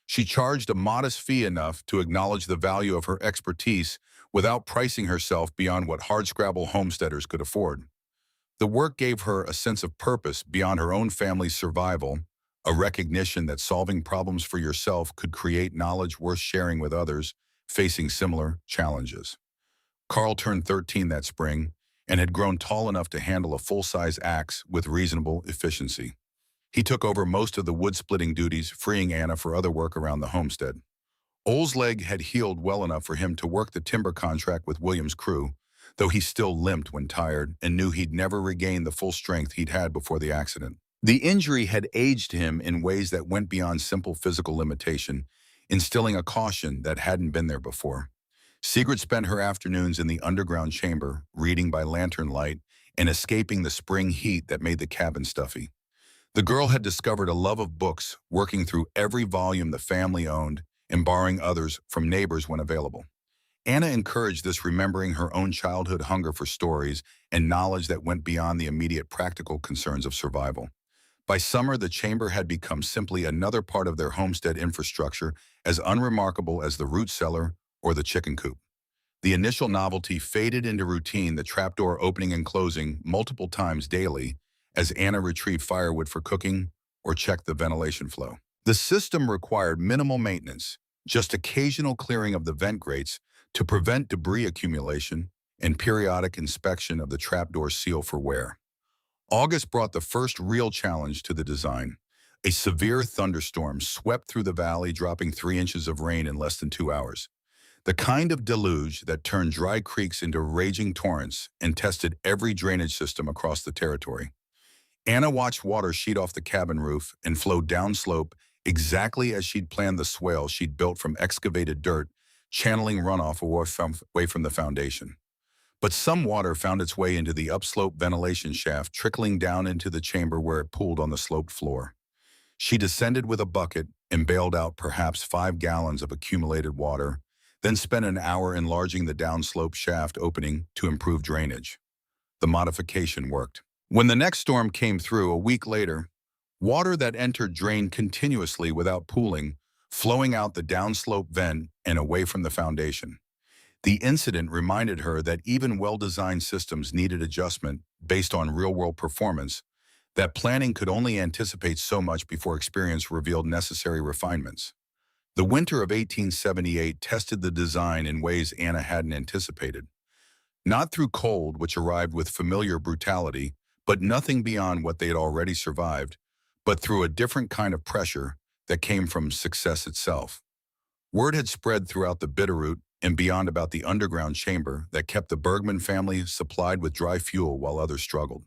She charged a modest fee enough to acknowledge the value of her expertise without pricing herself beyond what hardscrabble homesteaders could afford. The work gave her a sense of purpose beyond her own family's survival, a recognition that solving problems for yourself could create knowledge worth sharing with others facing similar challenges. Carl turned 13 that spring, and had grown tall enough to handle a full-size axe with reasonable efficiency. He took over most of the wood-splitting duties, freeing Anna for other work around the homestead. Ole's leg had healed well enough for him to work the timber contract with Williams' crew, though he still limped when tired and knew he'd never regain the full strength he'd had before the accident. The injury had aged him in ways that went beyond simple physical limitation, instilling a caution that hadn't been there before. Sigrid spent her afternoons in the underground chamber, reading by lantern light and escaping the spring heat that made the cabin stuffy. The girl had discovered a love of books, working through every volume the family owned and borrowing others from neighbors when available. Anna encouraged this, remembering her own childhood hunger for stories and knowledge that went beyond the immediate practical concerns of survival. By summer, the chamber had become simply another part of their homestead infrastructure, as unremarkable as the root cellar or the chicken coop. The initial novelty faded into routine, the trapdoor opening and closing multiple times daily as Anna retrieved firewood for cooking or checked the ventilation flow. The system required minimal maintenance, just occasional clearing of the vent grates to prevent debris accumulation and periodic inspection of the trapdoor seal for wear. August brought the first real challenge to the design. A severe thunderstorm swept through the valley, dropping 3 inches of rain in less than 2 hours. The kind of deluge that turned dry creeks into raging torrents and tested every drainage system across the territory. Anna watched water sheet off the cabin roof and flow downslope exactly as she'd planned, the swale she'd built from excavated dirt, channeling runoff away from the foundation. But some water found its way into the upslope ventilation shaft, trickling down into the chamber where it pooled on the sloped floor. She descended with a bucket and bailed out perhaps 5 gallons of accumulated water, then spent an hour enlarging the downslope shaft opening to improve drainage. The modification worked. When the next storm came through a week later, water that entered drained continuously without pooling, flowing out the downslope vent and away from the foundation. The incident reminded her that even well-designed systems needed adjustment based on real-world performance, that planning could only anticipate so much before experience revealed necessary refinements. The winter of 1878 tested the design in ways Anna hadn't anticipated. Not through cold, which arrived with familiar brutality, but nothing beyond what they had already survived, but through a different kind of pressure that came from success itself. Word had spread throughout the Bitterroot and beyond about the underground chamber that kept the Bergman family supplied with dry fuel while others struggled.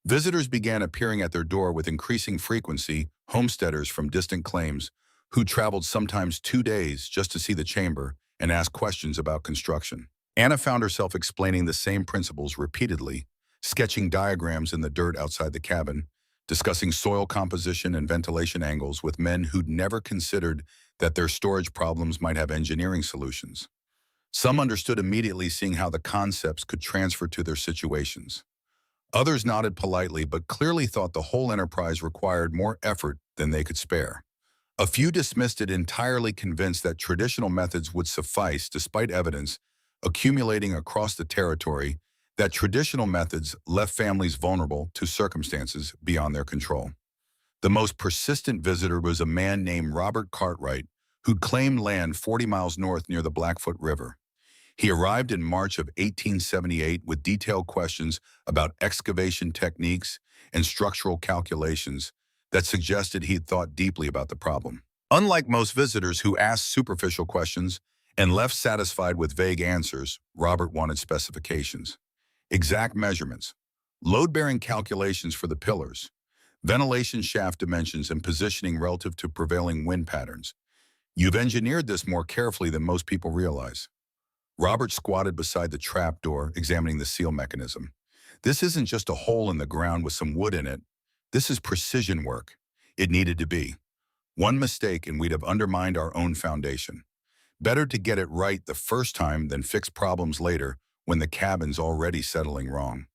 Visitors began appearing at their door with increasing frequency, homesteaders from distant claims, who traveled sometimes 2 days just to see the chamber and ask questions about construction. Anna found herself explaining the same principles repeatedly, sketching diagrams in the dirt outside the cabin, discussing soil composition and ventilation angles with men who'd never considered that their storage problems might have engineering solutions. Some understood immediately, seeing how the concepts could transfer to their situations. Others nodded politely, but clearly thought the whole enterprise required more effort than they could spare. A few dismissed it entirely, convinced that traditional methods would suffice, despite evidence accumulating across the territory that traditional methods left families vulnerable to circumstances beyond their control. The most persistent visitor was a man named Robert Cartwright, who'd claimed land 40 miles north near the Blackfoot River. He arrived in March of 1878 with detailed questions about excavation techniques and structural calculations that suggested he'd thought deeply about the problem. Unlike most visitors who asked superficial questions and left satisfied with vague answers, Robert wanted specifications. Exact measurements, load-bearing calculations for the pillars, ventilation shaft dimensions and positioning relative to prevailing wind patterns. You've engineered this more carefully than most people realize. Robert squatted beside the trap door, examining the seal mechanism. This isn't just a hole in the ground with some wood in it. This is precision work. It needed to be. One mistake and we'd have undermined our own foundation. Better to get it right the first time than fix problems later when the cabin's already settling wrong.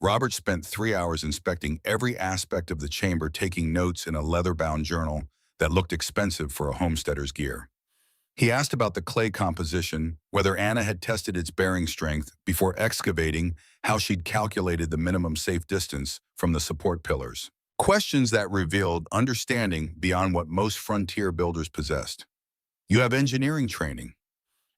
Robert spent 3 hours inspecting every aspect of the chamber, taking notes in a leather-bound journal that looked expensive for a homesteader's gear. He asked about the clay composition, whether Anna had tested its bearing strength before excavating, how she'd calculated the minimum safe distance from the support pillars. Questions that revealed understanding beyond what most frontier builders possessed. You have engineering training.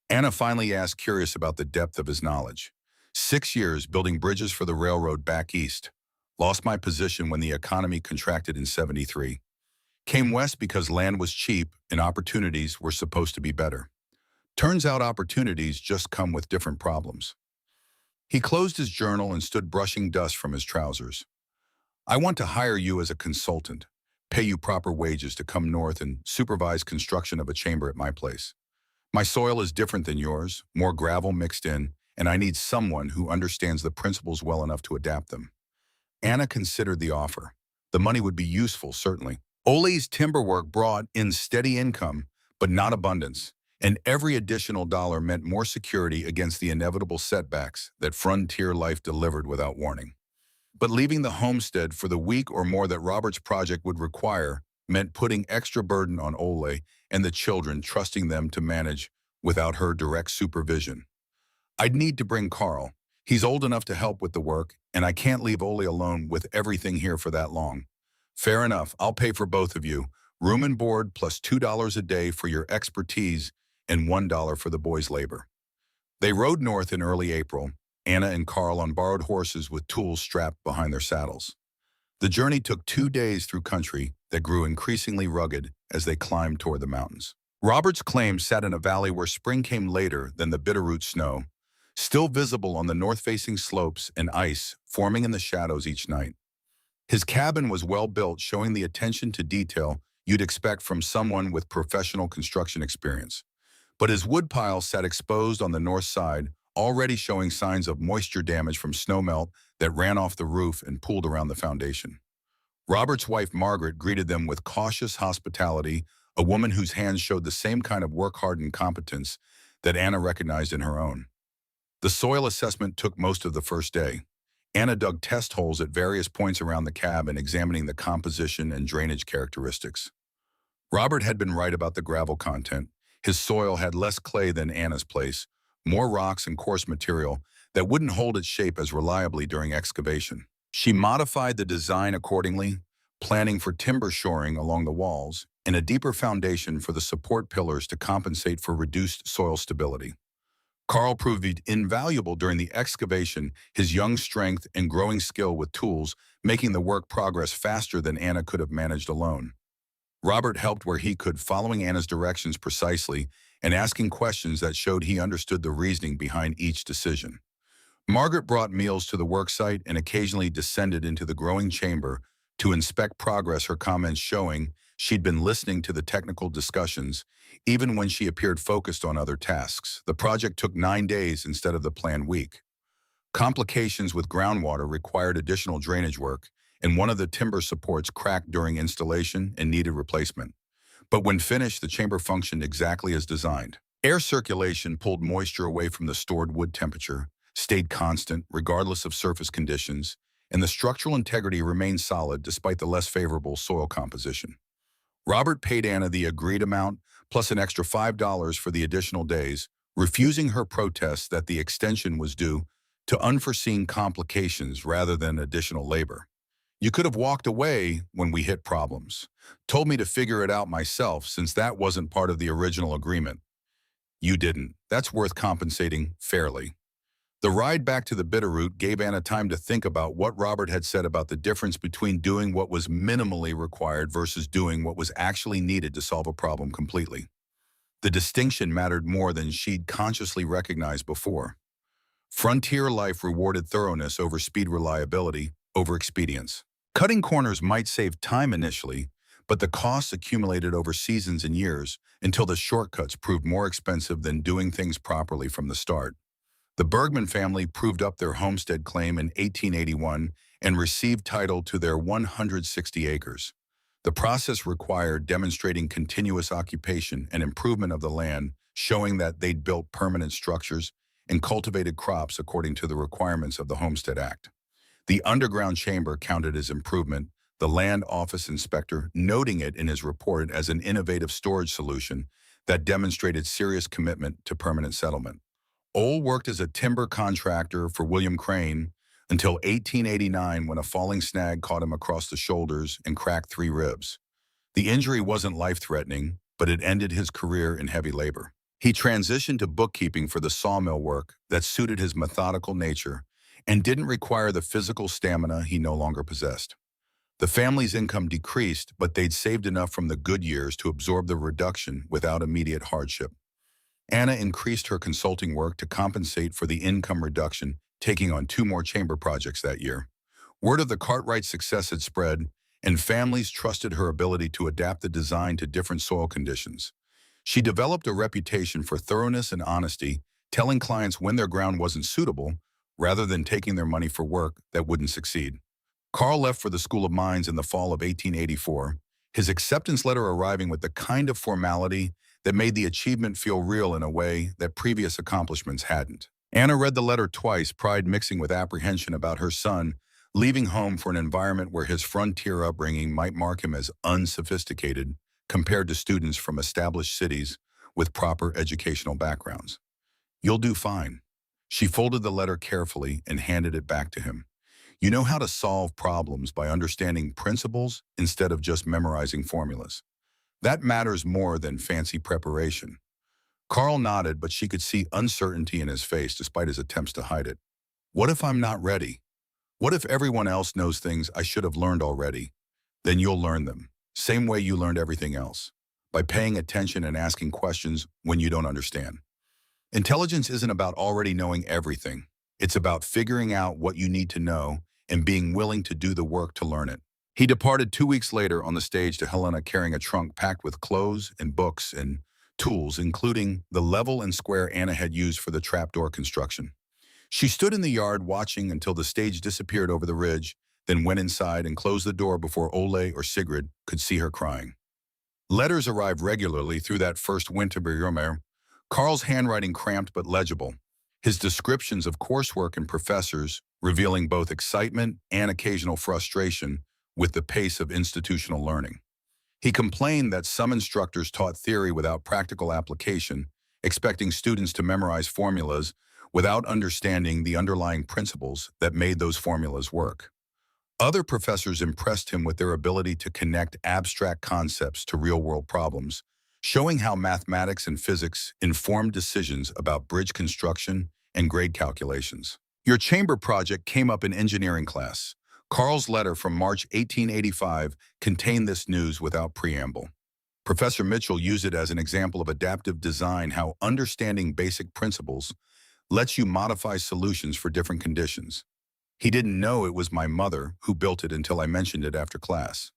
Anna finally asked, curious about the depth of his knowledge. 6 years building bridges for the railroad back east. Lost my position when the economy contracted in '73. Came west because land was cheap and opportunities were supposed to be better. Turns out opportunities just come with different problems. He closed his journal and stood brushing dust from his trousers. I want to hire you as a consultant, pay you proper wages to come north and supervise construction of a chamber at my place. My soil is different than yours, more gravel mixed in, and I need someone who understands the principles well enough to adapt them. Anna considered the offer. The money would be useful, certainly. Ole's timber work brought in steady income, but not abundance, and every additional dollar meant more security against the inevitable setbacks that frontier life delivered without warning. But leaving the homestead for the week or more that Robert's project would require meant putting extra burden on Ole and the children, trusting them to manage without her direct supervision. I'd need to bring Carl. He's old enough to help with the work, and I can't leave Ole alone with everything here for that long. Fair enough, I'll pay for both of you. Room and board plus $2 a day for your expertise and $1 for the boys' labor. They rode north in early April, Anna and Carl on borrowed horses with tools strapped behind their saddles. The journey took 2 days through country that grew increasingly rugged as they climbed toward the mountains. Robert's claim sat in a valley where spring came later than the bitterroot snow, still visible on the north-facing slopes and ice forming in the shadows each night. His cabin was well built, showing the attention to detail you'd expect from someone with professional construction experience. But his woodpile sat exposed on the north side, already showing signs of moisture damage from snowmelt that ran off the roof and pooled around the foundation. Robert's wife, Margaret, greeted them with cautious hospitality, a woman whose hands showed the same kind of work-hardened competence that Anna recognized in her own. The soil assessment took most of the first day. Anna dug test holes at various points around the cabin, examining the composition and drainage characteristics. Robert had been right about the gravel content. His soil had less clay than Anna's place, more rocks and coarse material that wouldn't hold its shape as reliably during excavation. She modified the design accordingly, planning for timber shoring along the walls and a deeper foundation for the support pillars to compensate for reduced soil stability. Carl proved invaluable during the excavation, his young strength and growing skill with tools making the work progress faster than Anna could have managed alone. Robert helped where he could, following Anna's directions precisely and asking questions that showed he understood the reasoning behind each decision. Margaret brought meals to the worksite and occasionally descended into the growing chamber to inspect progress, her comments showing she'd been listening to the technical discussions, even when she appeared focused on other tasks. The project took 9 days instead of the planned week. Complications with groundwater required additional drainage work, and one of the timber supports cracked during installation and needed replacement. But when finished, the chamber functioned exactly as designed. Air circulation pulled moisture away from the stored wood temperature, stayed constant regardless of surface conditions, and the structural integrity remained solid despite the less favorable soil composition. Robert paid Anna the agreed amount, plus an extra $5 for the additional days, refusing her protests that the extension was due to unforeseen complications rather than additional labor. You could have walked away when we hit problems. Told me to figure it out myself since that wasn't part of the original agreement. You didn't. That's worth compensating fairly. The ride back to the Bitterroot gave Anna time to think about what Robert had said about the difference between doing what was minimally required versus doing what was actually needed to solve a problem completely. The distinction mattered more than she'd consciously recognized before. Frontier life rewarded thoroughness over speed, reliability over expedience. Cutting corners might save time initially, but the costs accumulated over seasons and years until the shortcuts proved more expensive than doing things properly from the start. The Bergman family proved up their homestead claim in 1881 and received title to their 160 acres. The process required demonstrating continuous occupation and improvement of the land, showing that they'd built permanent structures and cultivated crops according to the requirements of the Homestead Act. The underground chamber counted as improvement, the land office inspector noting it in his report as an innovative storage solution that demonstrated serious commitment to permanent settlement. Ole worked as a timber contractor for William Crane until 1889 when a falling snag caught him across the shoulders and cracked 3 ribs. The injury wasn't life-threatening, but it ended his career in heavy labor. He transitioned to bookkeeping for the sawmill work that suited his methodical nature and didn't require the physical stamina he no longer possessed. The family's income decreased, but they'd saved enough from the good years to absorb the reduction without immediate hardship. Anna increased her consulting work to compensate for the income reduction, taking on 2 more chamber projects that year. Word of the Cartwright's success had spread, and families trusted her ability to adapt the design to different soil conditions. She developed a reputation for thoroughness and honesty, telling clients when their ground wasn't suitable, rather than taking their money for work that wouldn't succeed. Carl left for the School of Mines in the fall of 1884, his acceptance letter arriving with the kind of formality that made the achievement feel real in a way that previous accomplishments hadn't. Anna read the letter twice, pride mixing with apprehension about her son leaving home for an environment where his frontier upbringing might mark him as unsophisticated compared to students from established cities with proper educational backgrounds. "You'll do fine." She folded the letter carefully and handed it back to him. "You know how to solve problems by understanding principles instead of just memorizing formulas. That matters more than fancy preparation." Carl nodded, but she could see uncertainty in his face despite his attempts to hide it. "What if I'm not ready? What if everyone else knows things I should have learned already? Then you'll learn them, same way you learned everything else, by paying attention and asking questions when you don't understand." Intelligence isn't about already knowing everything. It's about figuring out what you need to know and being willing to do the work to learn it. He departed 2 weeks later on the stage to Helena carrying a trunk packed with clothes and books and tools, including the level and square Anna had used for the trapdoor construction. She stood in the yard watching until the stage disappeared over the ridge, then went inside and closed the door before Ole or Sigrid could see her crying. Letters arrived regularly through that first winter. Carl's handwriting cramped but legible, his descriptions of coursework and professors revealing both excitement and occasional frustration with the pace of institutional learning. He complained that some instructors taught theory without practical application, expecting students to memorize formulas without understanding the underlying principles that made those formulas work. Other professors impressed him with their ability to connect abstract concepts to real-world problems, showing how mathematics and physics informed decisions about bridge construction and grade calculations. "Your chamber project came up in engineering class." Carl's letter from March 1885 contained this news without preamble. Professor Mitchell used it as an example of adaptive design, how understanding basic principles lets you modify solutions for different conditions. "He didn't know it was my mother who built it until I mentioned it after class."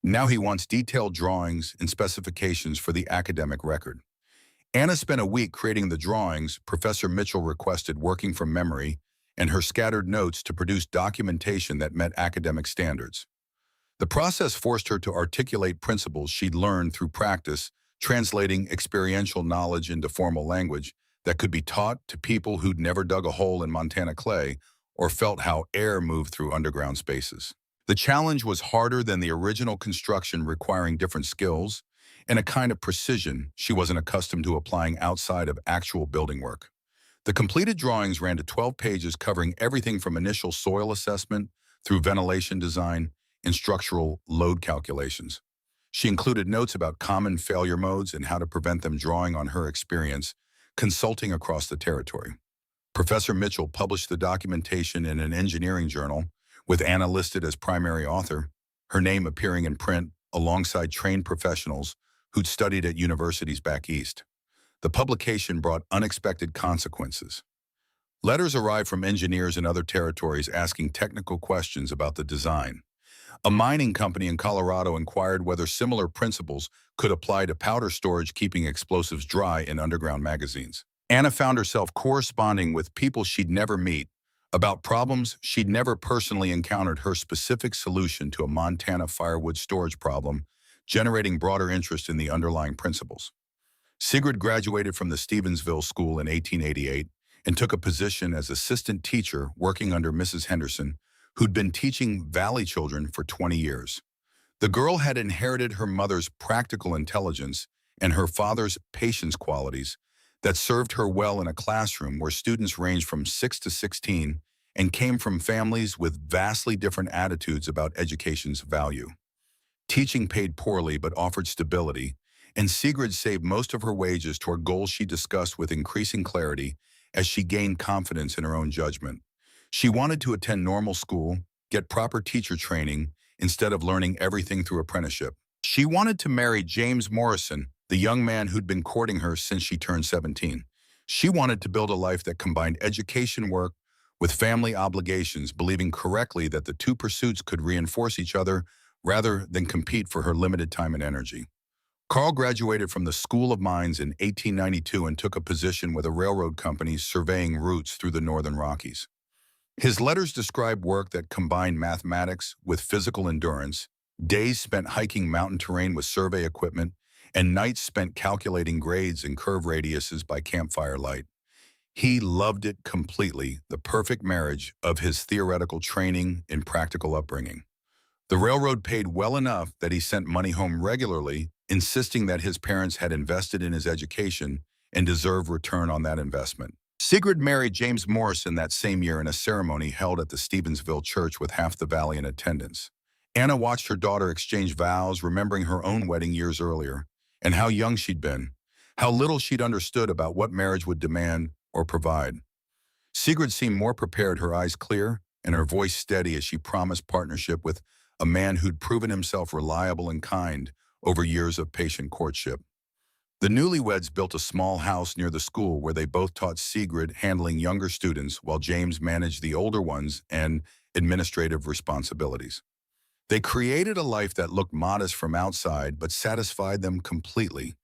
Now he wants detailed drawings and specifications for the academic record. Anna spent a week creating the drawings Professor Mitchell requested, working from memory, and her scattered notes to produce documentation that met academic standards. The process forced her to articulate principles she'd learned through practice, translating experiential knowledge into formal language that could be taught to people who'd never dug a hole in Montana clay or felt how air moved through underground spaces. The challenge was harder than the original construction, requiring different skills and a kind of precision she wasn't accustomed to applying outside of actual building work. The completed drawings ran to 12 pages, covering everything from initial soil assessment through ventilation design and structural load calculations. She included notes about common failure modes and how to prevent them, drawing on her experience consulting across the territory. Professor Mitchell published the documentation in an engineering journal, with Anna listed as primary author, her name appearing in print alongside trained professionals who'd studied at universities back east. The publication brought unexpected consequences. Letters arrived from engineers in other territories asking technical questions about the design. A mining company in Colorado inquired whether similar principles could apply to powder storage, keeping explosives dry in underground magazines. Anna found herself corresponding with people she'd never meet about problems she'd never personally encountered. Her specific solution to a Montana firewood storage problem, generating broader interest in the underlying principles. Sigrid graduated from the Stevensville School in 1888 and took a position as assistant teacher working under Mrs. Henderson, who'd been teaching Valley children for 20 years. The girl had inherited her mother's practical intelligence and her father's patience qualities that served her well in a classroom where students ranged from 6 to 16 and came from families with vastly different attitudes about education's value. Teaching paid poorly but offered stability, and Sigrid saved most of her wages toward goals she discussed with increasing clarity as she gained confidence in her own judgment. She wanted to attend normal school, get proper teacher training, instead of learning everything through apprenticeship. She wanted to marry James Morrison, the young man who'd been courting her since she turned 17. She wanted to build a life that combined education work with family obligations, believing correctly that the two pursuits could reinforce each other rather than compete for her limited time and energy. Carl graduated from the School of Mines in 1892 and took a position with a railroad company surveying routes through the northern Rockies. His letters describe work that combined mathematics with physical endurance, days spent hiking mountain terrain with survey equipment, and nights spent calculating grades and curve radiuses by campfire light. He loved it completely, the perfect marriage of his theoretical training and practical upbringing. The railroad paid well enough that he sent money home regularly, insisting that his parents had invested in his education and deserved return on that investment. Sigrid married James Morrison that same year in a ceremony held at the Stevensville church with half the valley in attendance. Anna watched her daughter exchange vows, remembering her own wedding years earlier, and how young she'd been, how little she'd understood about what marriage would demand or provide. Sigrid seemed more prepared, her eyes clear and her voice steady as she promised partnership with a man who'd proven himself reliable and kind over years of patient courtship. The newlyweds built a small house near the school where they both taught, Sigrid handling younger students while James managed the older ones and administrative responsibilities. They created a life that looked modest from outside but satisfied them completely.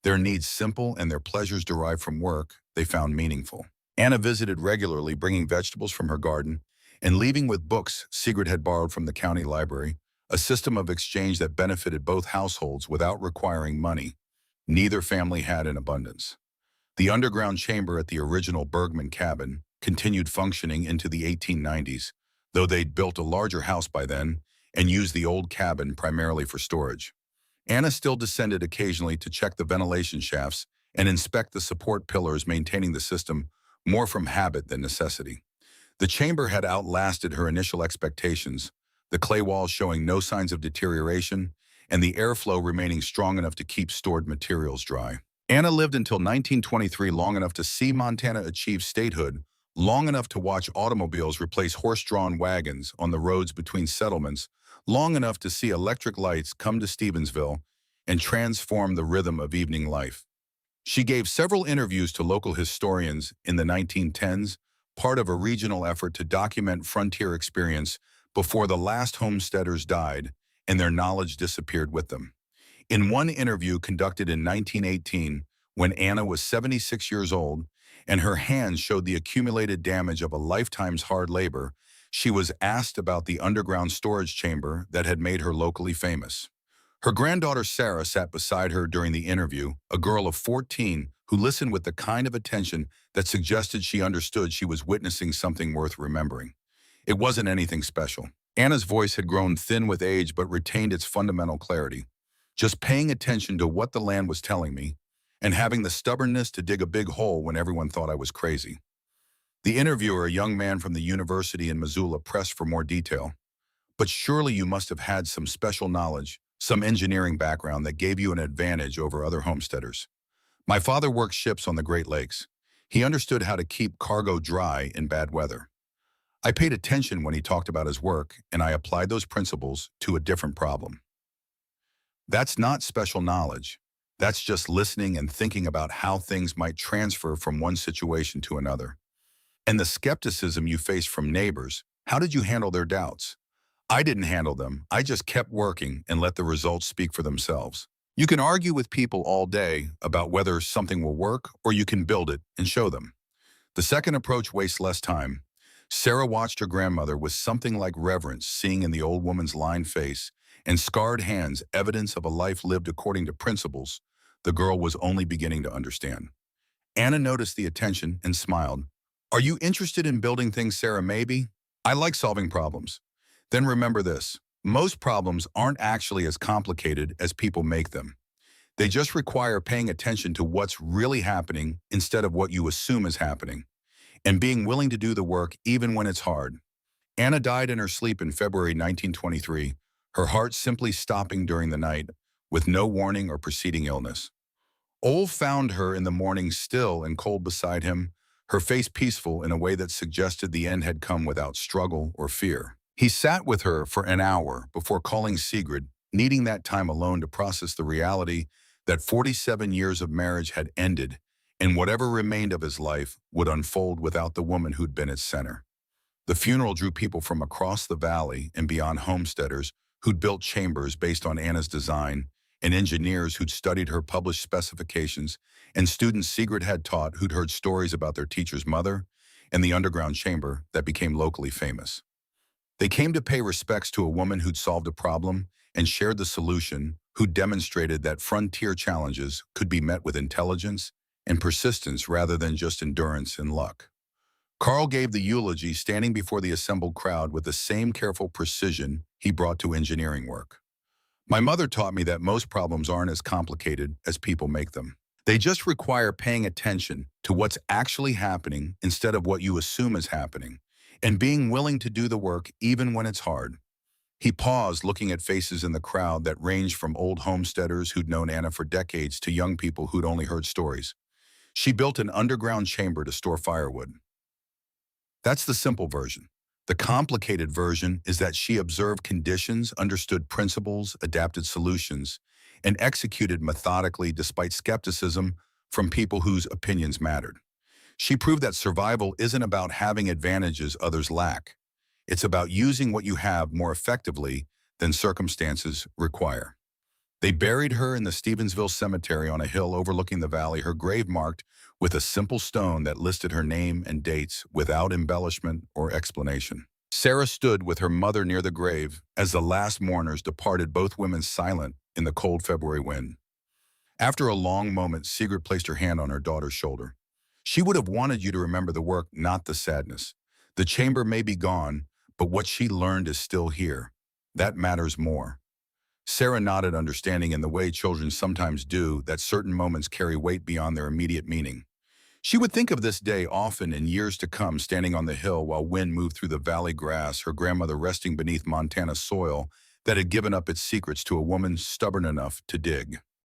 Their needs simple and their pleasures derived from work they found meaningful. Anna visited regularly, bringing vegetables from her garden and leaving with books Sigrid had borrowed from the county library, a system of exchange that benefited both households without requiring money. Neither family had in abundance. The underground chamber at the original Bergman cabin continued functioning into the 1890s, though they'd built a larger house by then and used the old cabin primarily for storage. Anna still descended occasionally to check the ventilation shafts and inspect the support pillars, maintaining the system more from habit than necessity. The chamber had outlasted her initial expectations, the clay walls showing no signs of deterioration, and the airflow remaining strong enough to keep stored materials dry. Anna lived until 1923, long enough to see Montana achieve statehood, long enough to watch automobiles replace horse-drawn wagons on the roads between settlements, long enough to see electric lights come to Stevensville and transform the rhythm of evening life. She gave several interviews to local historians in the 1910s, part of a regional effort to document frontier experience before the last homesteaders died and their knowledge disappeared with them. In one interview conducted in 1918, when Anna was 76 years old and her hands showed the accumulated damage of a lifetime's hard labor, she was asked about the underground storage chamber that had made her locally famous. Her granddaughter Sarah sat beside her during the interview, a girl of 14 who listened with the kind of attention that suggested she understood she was witnessing something worth remembering. It wasn't anything special. Anna's voice had grown thin with age but retained its fundamental clarity. Just paying attention to what the land was telling me, and having the stubbornness to dig a big hole when everyone thought I was crazy. The interviewer, a young man from the university in Missoula, pressed for more detail. But surely you must have had some special knowledge, some engineering background that gave you an advantage over other homesteaders. My father worked ships on the Great Lakes. He understood how to keep cargo dry in bad weather. I paid attention when he talked about his work, and I applied those principles to a different problem. That's not special knowledge. That's just listening and thinking about how things might transfer from one situation to another. And the skepticism you faced from neighbors, how did you handle their doubts? I didn't handle them. I just kept working and let the results speak for themselves. You can argue with people all day about whether something will work, or you can build it and show them. The second approach wastes less time. Sarah watched her grandmother with something like reverence, seeing in the old woman's lined face and scarred hands evidence of a life lived according to principles the girl was only beginning to understand. Anna noticed the attention and smiled. Are you interested in building things, Sarah? Maybe. I like solving problems. Then remember this. Most problems aren't actually as complicated as people make them. They just require paying attention to what's really happening instead of what you assume is happening, and being willing to do the work even when it's hard. Anna died in her sleep in February 1923, her heart simply stopping during the night, with no warning or preceding illness. Ole found her in the morning still and cold beside him, her face peaceful in a way that suggested the end had come without struggle or fear. He sat with her for an hour before calling Sigrid, needing that time alone to process the reality that 47 years of marriage had ended, and whatever remained of his life would unfold without the woman who'd been its center. The funeral drew people from across the valley and beyond, homesteaders who'd built chambers based on Anna's design, and engineers who'd studied her published specifications, and students Sigrid had taught who'd heard stories about their teacher's mother and the underground chamber that became locally famous. They came to pay respects to a woman who'd solved a problem and shared the solution, who demonstrated that frontier challenges could be met with intelligence and persistence rather than just endurance and luck. Carl gave the eulogy standing before the assembled crowd with the same careful precision he brought to engineering work. My mother taught me that most problems aren't as complicated as people make them. They just require paying attention to what's actually happening instead of what you assume is happening, and being willing to do the work even when it's hard. He paused, looking at faces in the crowd that ranged from old homesteaders who'd known Anna for decades to young people who'd only heard stories. She built an underground chamber to store firewood. That's the simple version. The complicated version is that she observed conditions, understood principles, adapted solutions, and executed methodically despite skepticism from people whose opinions mattered. She proved that survival isn't about having advantages others lack. It's about using what you have more effectively than circumstances require. They buried her in the Stevensville Cemetery on a hill overlooking the valley, her grave marked with a simple stone that listed her name and dates without embellishment or explanation. Sarah stood with her mother near the grave as the last mourners departed, both women silent in the cold February wind. After a long moment, Sigrid placed her hand on her daughter's shoulder. She would have wanted you to remember the work, not the sadness. The chamber may be gone, but what she learned is still here. That matters more. Sarah nodded, understanding in the way children sometimes do that certain moments carry weight beyond their immediate meaning. She would think of this day often in years to come, standing on the hill while wind moved through the valley grass, her grandmother resting beneath Montana soil that had given up its secrets to a woman stubborn enough to dig.